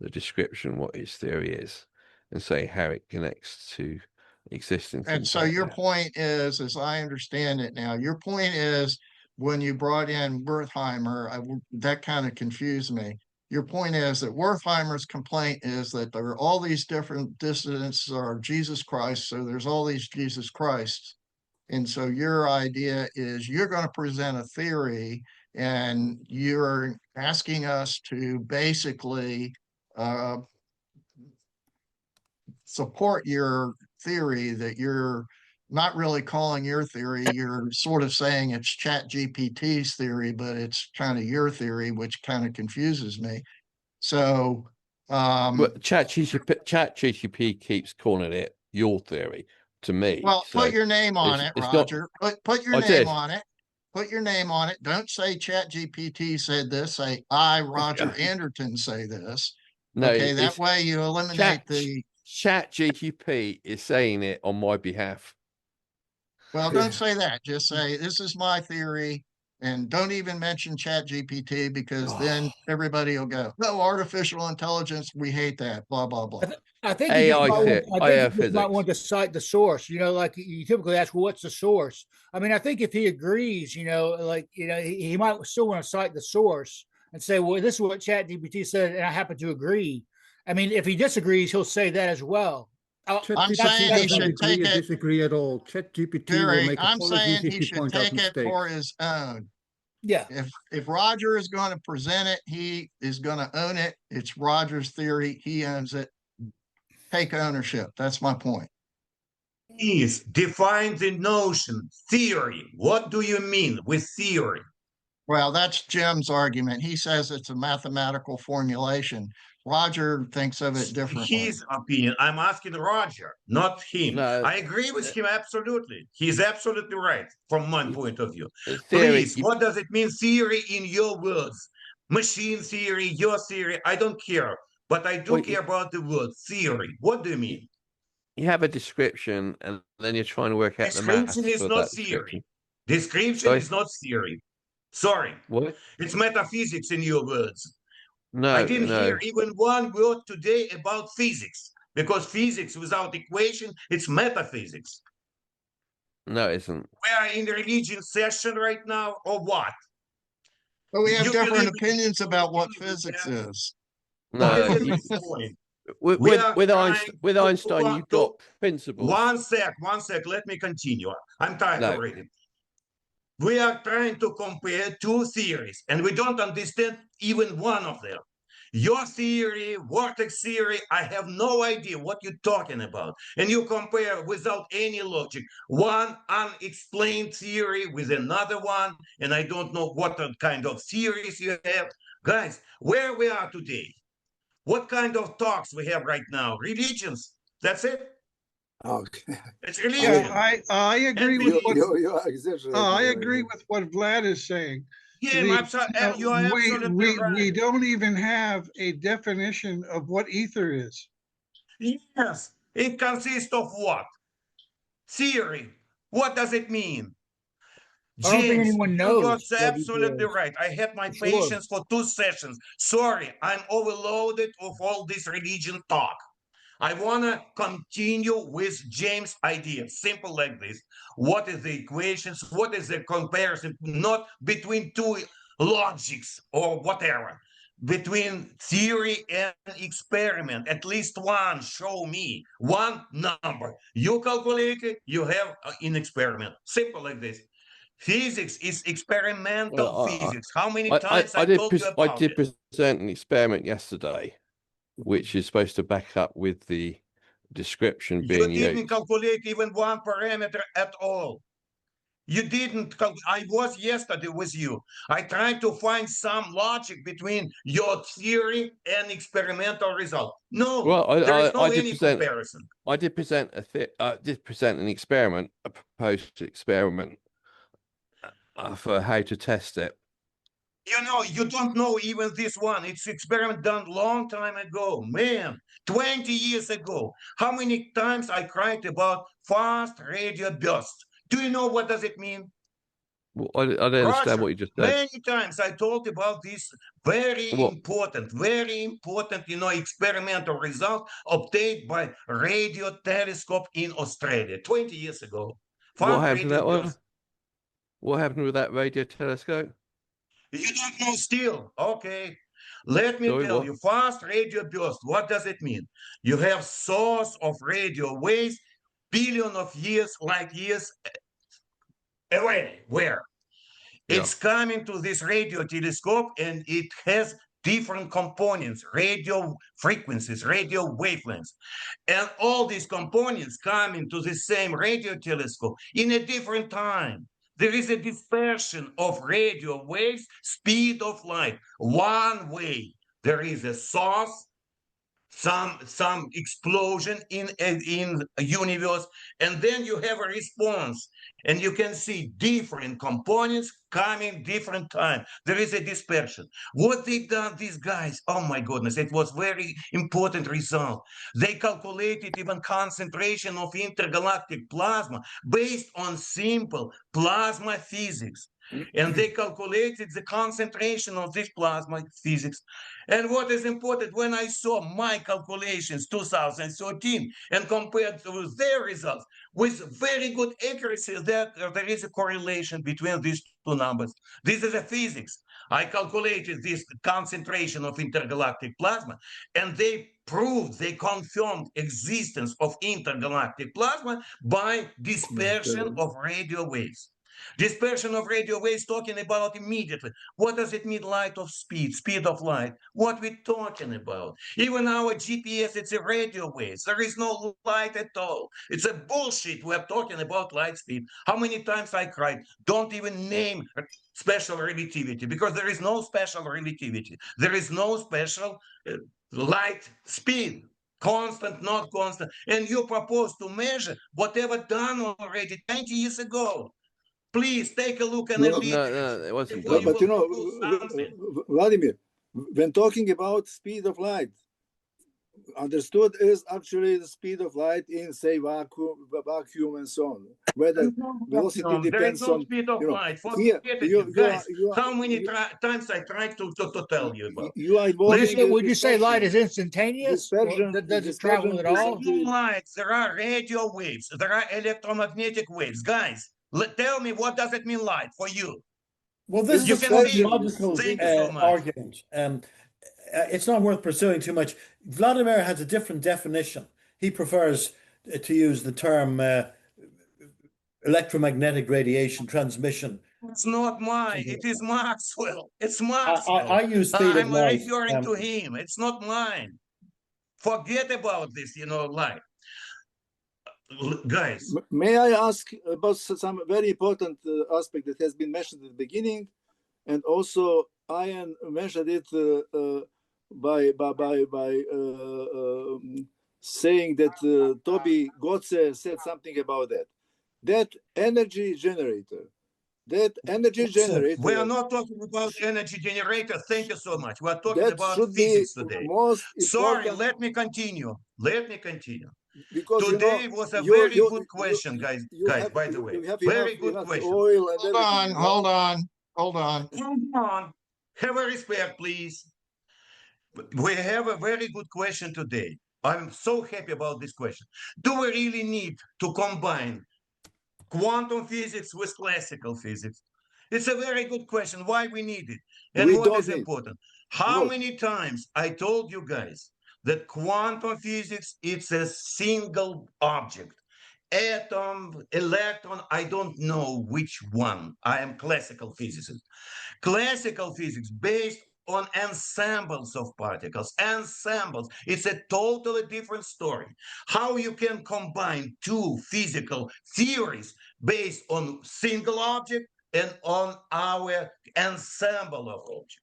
the description, what his theory is, and say how it connects to existing
And
things
so
like
your
that.
point is, as I understand it now, your point is when you brought in Wertheimer, that kind of confused me. Your point is that Wertheimer's complaint is that there are all these different dissidents are Jesus Christ, so there's all these Jesus Christs. And so your idea is you're going to present a theory and you're asking us to basically uh, support your theory that you're not really calling your theory. You're sort of saying it's Chat GPT's theory, but it's kind of your theory, which kind of confuses me. So,
Well, ChatGPT keeps calling it your theory to me.
well,
So
put your name on it,
it's not.
Roger. Put your
I
name
did.
on it. Put your name on it. Don't say Chat GPT said this. Say I, Roger Anderton, say this.
No,
Okay, that
it's
way you eliminate the.
ChatGPT is saying it on my behalf.
Well, don't say that. Just say this is my theory, and don't even mention Chat GPT because then everybody will go, "No, artificial intelligence, we hate that." Blah blah blah.
I think you just
AI,
might want, I think
AI
you just might
physics.
want to cite the source. You know, like you typically ask, well, what's the source? I mean, I think if he agrees, he might still want to cite the source and say, well, this is what ChatGPT said, and I happen to agree. I mean, if he disagrees, he'll say that as well.
I'm saying he should take
agree or
it.
disagree at all. ChatGPT will
Jerry,
make
I'm
apologies
saying
if
he
you
should
point out
take it
mistakes.
for his own.
Yeah.
If Roger is going to present it, he is going to own it. It's Roger's theory. He owns it. Take ownership. That's my point.
Please define the notion theory. What do you mean with theory?
Well, that's Jim's argument. He says it's a mathematical formulation. Roger thinks of it differently.
His opinion. I'm asking Roger, not him.
No,
I agree with him absolutely. He's absolutely right from my point of view.
theory.
Please, what does it mean, theory, in your words? Machine theory, your theory, I don't care. But I do care about the word theory. What do you mean?
You have a description, and then you're trying to work out the maths
Description is
for
not
that description.
theory. Description
Sorry?
is not theory. Sorry.
What?
It's metaphysics in your words.
No,
I didn't
no.
hear even one word today about physics, because physics without equation, it's metaphysics.
No, it isn't.
We are in religion session right now, or what?
But we have
You
different
believe
opinions
in
about what
believe in
physics
that?
is.
No,
What is
you,
this point?
with
We
with,
are
with
trying
Einstein, with
to-
Einstein, you've got principles.
One sec, let me continue. I'm tired
No.
already. We are trying to compare two theories, and we don't understand even one of them. Your theory, vortex theory, I have no idea what you're talking about. And you compare without any logic one unexplained theory with another one, and I don't know what kind of theories you have. Guys, where we are today, what kind of talks we have right now? Religions, that's it.
Okay.
It's
Yeah,
religion.
I agree
And
with
belief.
what
You are exaggerating.
I agree with what Vlad is saying.
Yeah, you are absolutely
we
right.
don't even have a definition of what ether is.
Yes, it consists of what? Theory. What does it mean?
I don't think
James,
anyone
you
knows
was
what
absolutely
ETA is.
right. I had my
Sure.
patience for 2 sessions. Sorry, I'm overloaded of all this religion talk. I want to continue with James' idea, simple like this. What is the equations? What is the comparison? Not between two logics or whatever, between theory and experiment. At least one, show me one number. You calculate it, you have an experiment. Simple like this. Physics is experimental
Well,
physics. How many times
I
I
did
told you
I
about
did
it?
present an experiment yesterday, which is supposed to back up with the description
You
being, you know,
didn't calculate even one parameter at all. You didn't. I was yesterday with you. I tried to find some logic between your theory and experimental result. No,
well,
there is no
I did
any
present
comparison.
I did present did present an experiment, a proposed experiment for how to test it.
You know, you don't know even this one. It's experiment done long time ago, man, 20 years ago. How many times I cried about fast radio bursts? Do you know what does it mean?
Well, I don't understand
Roger,
what you just said.
many times I told about this very
What
important, you know, experimental result obtained by radio telescope in Australia 20 years ago. Fast
happened to
radio
that one?
bursts.
What happened with that radio telescope?
You don't know still. Okay. Let me
Sorry,
tell
what?
you, fast radio burst, what does it mean? You have source of radio waves, billion of years, light years away. Where?
Yeah.
It's coming to this radio telescope and it has different components, radio frequencies, radio wavelengths. And all these components come into the same radio telescope in a different time. There is a dispersion of radio waves, speed of light, one way. There is a source, some explosion in a universe, and then you have a response, and you can see different components coming different time. There is a dispersion. What they done, these guys, oh my goodness, it was very important result. They calculated even concentration of intergalactic plasma based on simple plasma physics. And they calculated the concentration of this plasma physics. And what is important, when I saw my calculations 2013 and compared to their results with very good accuracy, that there is a correlation between these two numbers. This is a physics. I calculated this concentration of intergalactic plasma, and they proved, they confirmed existence of intergalactic plasma by dispersion of radio waves. Dispersion of radio waves, talking about immediately. What does it mean, light of speed, speed of light? What we talking about? Even our GPS, it's a radio waves. There is no light at all. It's a bullshit. We're talking about light speed. How many times I cried, don't even name special relativity, because there is no special relativity. There is no special light speed. Constant, not constant. And you propose to measure whatever done already 20 years ago. Please take a look and
No,
No, it wasn't
before
done.
you
but you know,
will do something.
Vladimir, when talking about speed of light, understood is actually the speed of light in, say, vacuum and so on. Whether velocity
There is
depends
no
on,
speed of
you know,
light.
here
Forget
you
it, guys.
are
How many times I tried to tell you about?
you are
Would you
involving
say, would you say light is
dispersion.
instantaneous? Or
Dispersion,
does it travel at
dispersion is
all?
actually
Lights, there are radio waves, there are electromagnetic waves. Guys, tell me, what does it mean light for you?
Well, this
You
is a
can see.
cosmological
Thank you so much.
argument. It's not worth pursuing too much. Vladimir has a different definition. He prefers to use the term electromagnetic radiation transmission.
It's not mine. It is Maxwell. It's Maxwell.
I use speed of
I'm
light.
referring to him. It's not mine. Forget about this, light. Guys.
May I ask about some very important aspect that has been mentioned at the beginning, and also Ian mentioned it by saying that Toby Gotze said something about that. That energy generator.
We are not talking about energy generator. Thank you so much. We are talking
that
about
should
physics
be
today.
most
Sorry,
important.
let me continue. Let me continue.
because
Today was a
you
very
you
good
you
question, guys.
you have
By the way,
you have
very good
enough
question.
oil and
Hold
everything.
on, hold on, hold on.
Come on, have a respect, please. We have a very good question today. I'm so happy about this question. Do we really need to combine quantum physics with classical physics? It's a very good question. Why we need it? And
We
what
don't
is
need.
important? How many times I told you guys that quantum physics it's a single object. Atom, electron, I don't know which one. I am classical physicist. Classical physics based on ensembles of particles, ensembles. It's a totally different story. How you can combine two physical theories based on single object and on our ensemble of objects.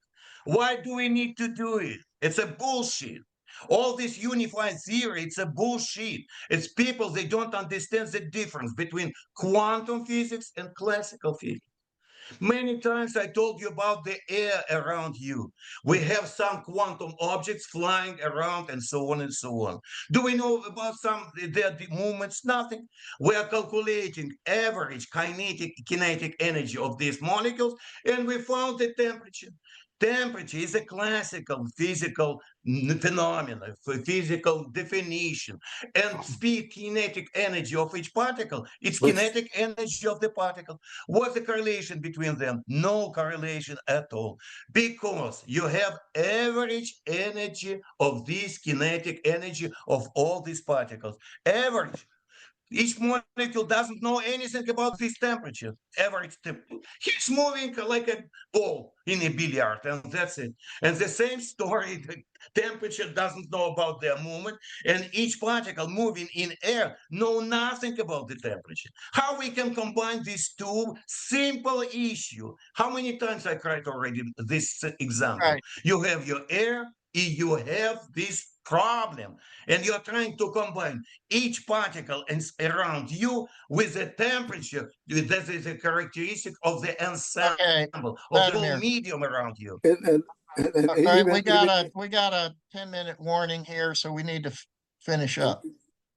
Why do we need to do it? It's a bullshit. All this unified theory, it's a bullshit. It's people, they don't understand the difference between quantum physics and classical physics. Many times I told you about the air around you. We have some quantum objects flying around and so on and so on. Do we know about some their movements? Nothing. We are calculating average kinetic energy of these molecules, and we found the temperature. Temperature is a classical physical phenomenon, physical definition. And speed, kinetic energy of each particle, it's kinetic energy of the particle. What's the correlation between them? No correlation at all. Because you have average energy of this kinetic energy of all these particles. Average. Each molecule doesn't know anything about this temperature, average temperature. He's moving like a ball in a billiard, and that's it. And the same story, the temperature doesn't know about their movement, and each particle moving in air know nothing about the temperature. How we can combine these two simple issue? How many times I cried already this example?
Right.
You have your air, you have this problem, and you're trying to combine each particle around you with the temperature that is a characteristic of the ensemble
Okay,
of the whole
Vladimir.
medium around you.
And
All right,
even
we got a 10-minute warning here, so we need to finish up.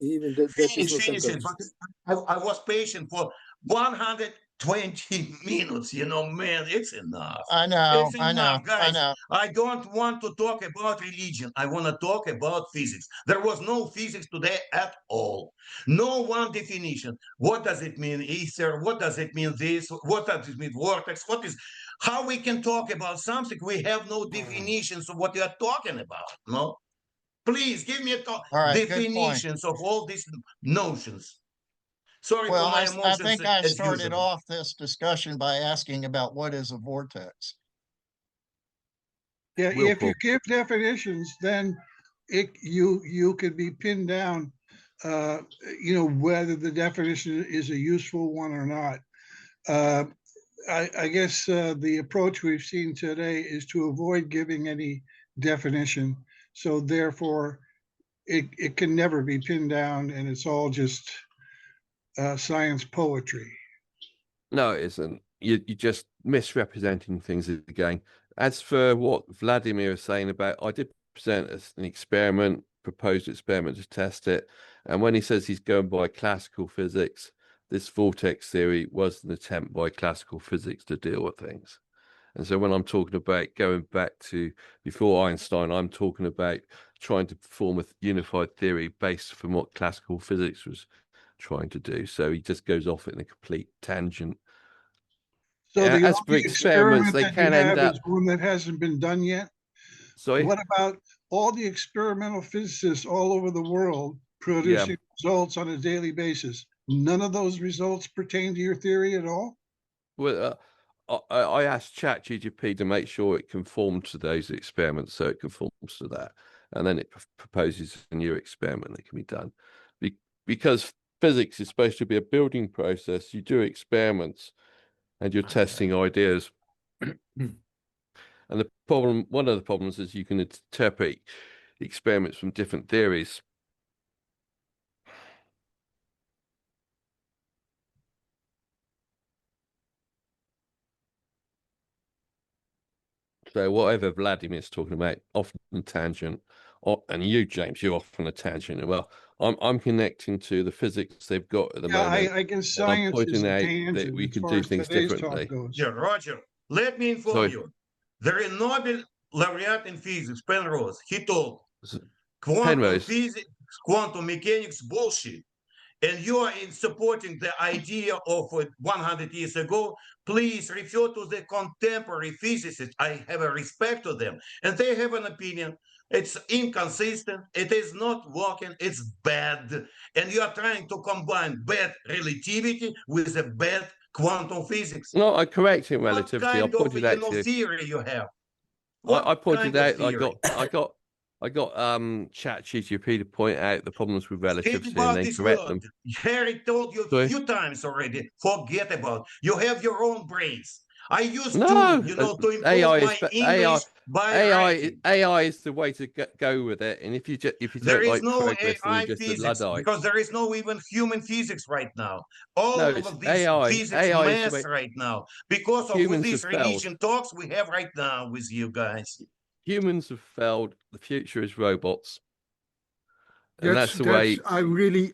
even that is not
Finish it.
correct.
But I was patient for 120 minutes. You know, man, it's enough.
I know,
It's
I know,
enough,
I
guys.
know.
I don't want to talk about religion. I want to talk about physics. There was no physics today at all. No one definition. What does it mean, ether? What does it mean this? What does it mean, vortex? What is how we can talk about something we have no definitions of what you are talking about? No. Please give me
All right, good point.
definitions of all these notions. Sorry for
Well,
my
I
emotions
think I
as
started
usual.
off this discussion by asking about what is a vortex.
Yeah,
Real
if you
quick.
give definitions, then you could be pinned down, whether the definition is a useful one or not. I guess the approach we've seen today is to avoid giving any definition. So therefore, it can never be pinned down, and it's all just science poetry.
No, it isn't. You're just misrepresenting things again. As for what Vladimir is saying about, I did present an experiment, proposed experiment to test it. And when he says he's going by classical physics, this vortex theory was an attempt by classical physics to deal with things. And so when I'm talking about going back to before Einstein, I'm talking about trying to form a unified theory based from what classical physics was trying to do. So he just goes off in a complete tangent.
So the
As for
only
experiments,
experiment
they
that you
can end
have
up.
is one that hasn't been done yet.
Sorry?
What about all the experimental physicists all over the world producing results on a daily basis? None of those results pertain to your theory at all?
Well, I asked ChatGPT to make sure it conformed to those experiments, so it conforms to that, and then it proposes a new experiment that can be done. Because physics is supposed to be a building process, you do experiments, and you're testing ideas. And one of the problems is you can interpret experiments from different theories. So whatever Vladimir's talking about, often tangent, and you, James, you're off on a tangent. Well, I'm connecting to the physics they've got at the
Yeah,
moment.
I guess
I'm
science is
pointing
a
out
tangent
that we
as
can
far
do
as
things
today's talk
differently.
goes.
Yeah, Roger, let me inform
Sorry.
you. The Nobel laureate in physics, Penrose, he told quantum
Penrose.
physics, quantum mechanics bullshit. And you are in supporting the idea of 100 years ago, please refer to the contemporary physicists. I have a respect to them, and they have an opinion. It's inconsistent. It is not working. It's bad. And you are trying to combine bad relativity with a bad quantum physics.
No, I corrected
What
relativity. I
kind of,
pointed out to you.
theory you have?
I pointed
kind of
out
theory?
I got ChatGPT to point out the problems with
Forget
relativity and
about
then
this
correct
word.
them.
Harry told you a
Sorry?
few times already. Forget about. You have your own brains. I used
No,
to, to improve
AI
my
is
English by writing.
AI is the way to go with it. And if you
There
don't
is
like
no
progress, then you're
AI
just a
physics
Luddite.
because there is no even human physics right now. All
No, it's
of this
AI.
physics
AI is the
mess
way
right now because of
humans
these
have failed.
religion talks we have right now with you guys.
Humans have failed. The future is robots. And that's the way.
I really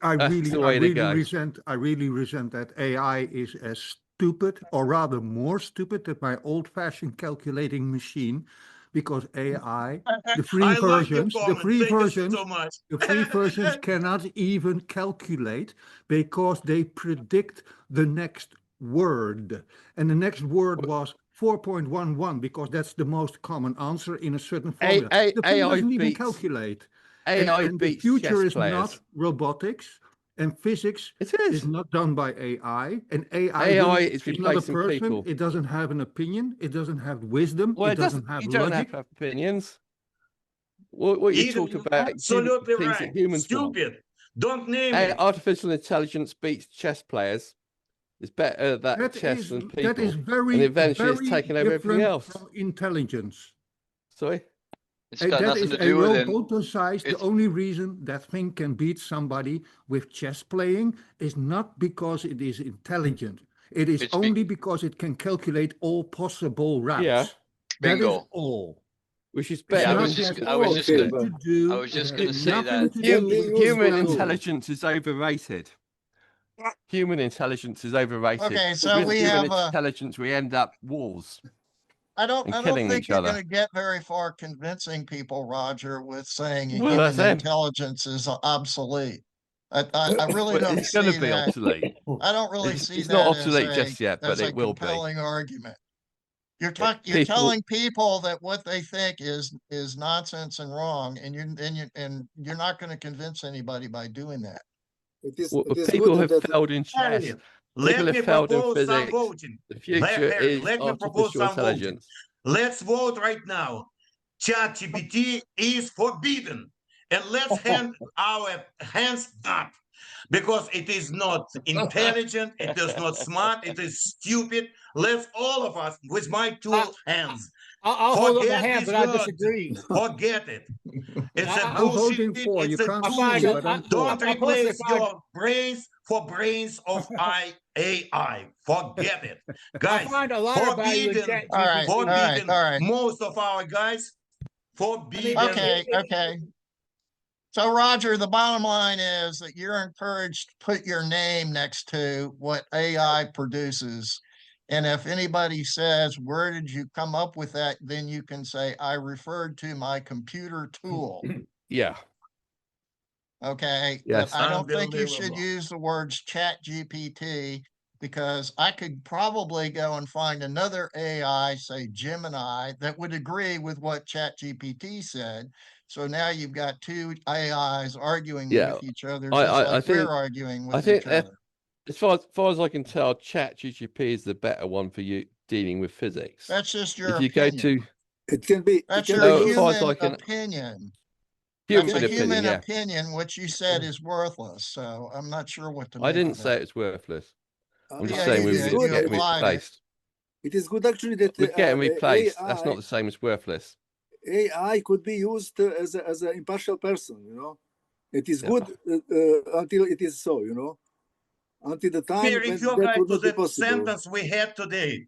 resent
that AI is as stupid, or rather more stupid, than my old-fashioned calculating machine, because AI, the free
I love your
versions,
comment. Thank you so much.
the free versions cannot even calculate because they predict the next word, and the next word was 4.11 because that's the most common answer in a certain formula. The thing doesn't even calculate.
AI
And the
beats
future
chess
is
players.
not robotics, and physics
is
not done by AI. And AI
is
not a
replacing
person.
people.
It doesn't have an opinion. It doesn't have wisdom.
Well,
it doesn't have
you
logic.
don't have to have opinions. What you talk about?
Absolutely
things
right.
that humans
Stupid.
want.
Don't name it.
Artificial intelligence beats chess players. It's better at chess than people.
That is very,
and eventually
very
it's taken over everything else.
From intelligence.
Sorry?
It's got
That
nothing
is
to
a
do with it.
roboticized. The only reason that thing can beat somebody with chess playing is not because it is intelligent. It is only because it can calculate all possible routes.
Yeah.
That is
Bingo.
all.
Which is better.
Yeah, I was just going to say that.
Human intelligence is overrated. Human intelligence is overrated.
Okay, so
with
we
human
have
intelligence, we end up wars.
I don't think you're
other.
going to get very far convincing people, Roger, with saying
Well,
human intelligence is obsolete. I really don't
it's going to be
that.
obsolete.
I don't really see
it's
that
not obsolete just yet, but
as a
it will
compelling
be.
argument. You're telling people that what they think is nonsense and wrong, and you're not going to convince anybody by doing that.
People have failed in chess.
Let me propose some voting.
The future is
let me propose
artificial
some
intelligence.
Voting. Let's vote right now. ChatGPT is forbidden. And let's hand our hands up. Because it is not intelligent, it is not smart, it is stupid. Let's all of us, with my two hands,
I'll hold up my hand, but I disagree.
Forget it. It's a
I'm voting for.
It's
you can't
tool.
see it, but I'm
Don't
for.
replace your brains for brains of AI. Forget it. Guys,
I find a lot of value in ChatGPT.
Forbidden.
All right.
Most of our guys, forbidden.
Okay. So, Roger, the bottom line is that you're encouraged to put your name next to what AI produces. And if anybody says, where did you come up with that? Then you can say, I referred to my computer tool.
Yeah.
Okay.
Yes.
But I don't think you should use the words ChatGPT, because I could probably go and find another AI, say Gemini, that would agree with what ChatGPT said. So now you've got two AIs arguing with each other, just like we're arguing with each other.
As far as I can tell, ChatGPT is the better one for you dealing with physics.
That's just your
opinion.
Go to,
it can be.
That's your human opinion. That's a human opinion, which you said is worthless. So I'm not sure what to make.
I didn't say it's worthless. I'm just
Yeah,
saying
you
we're
did.
getting replaced.
It is good actually that
we're getting replaced.
AI,
that's not the same as worthless.
AI could be used as an impartial person. It is good until it is so. Until the time
Refer
when
you
that
guys
would
to
not be
the
possible.
sentence we had today.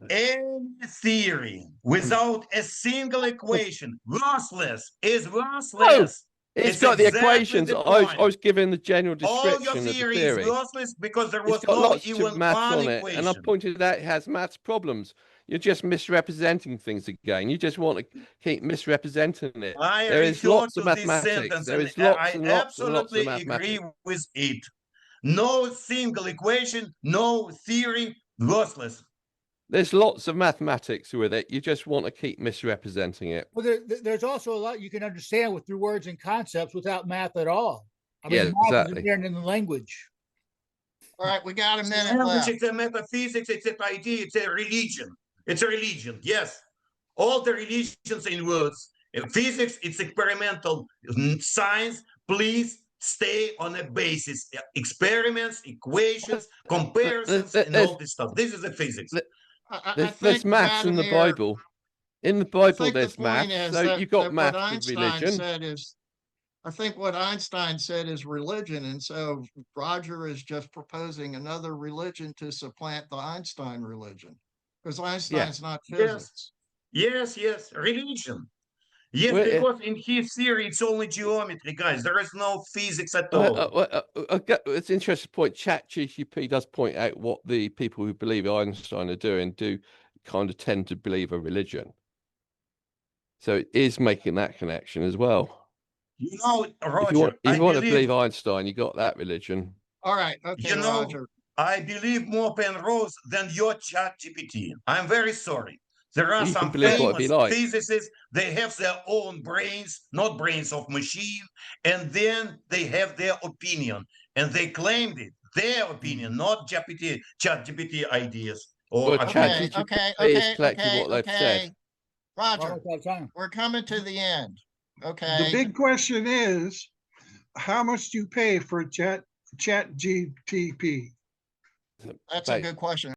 Any theory without a single equation, worthless, is worthless.
It's got the
exactly
equations.
the
I
point.
was giving the general
All your
description of the
theory is
theory.
worthless because there
It's
was
got
not
lots
even
of maths
one
on it, and I
equation.
pointed out it has maths problems. You're just misrepresenting things again. You just want to keep misrepresenting it.
I
There is
refer
lots
to
of
this
mathematics.
sentence
There
and
is lots
I
and lots and lots of
absolutely agree
mathematics.
with it. No single equation, no theory, worthless.
There's lots of mathematics with it. You just want to keep misrepresenting it.
Well, there's also a lot you can understand with through words and concepts without math at all. I mean,
Yeah,
math
exactly.
is inherent in the language.
All right, we got a minute
Language,
left.
it's a metaphysics, it's an idea, it's a religion. It's a religion, yes. All the religions in words. In physics, it's experimental science. Please stay on a basis. Experiments, equations, comparisons, and all this stuff. This is the physics.
I
There's
think
maths in the
Vladimir,
Bible. In the
I
Bible,
think the
there's
point
maths.
is
So
that,
you've got
that what
maths with
Einstein
religion.
said is, I think what Einstein said is religion. And so Roger is just proposing another religion to supplant the Einstein religion because Einstein's not physics.
Yes, religion. Yes,
Well,
because in his theory, it's only geometry, guys. There is no physics at all.
It's an interesting point. ChatGPT does point out what the people who believe Einstein are doing do kind of tend to believe a religion. So it is making that connection as well.
You know, Roger,
if you want to believe Einstein, you got that religion.
All right. Okay, Roger.
I believe more Penrose than your ChatGPT. I'm very sorry. There are some famous physicists, they have their own brains, not brains of machine, and then they have their opinion. And they claimed it, their opinion, not ChatGPT ideas.
Okay. Roger, we're coming to the end. Okay.
The big question is, how much do you pay for ChatGPT?
That's a good question.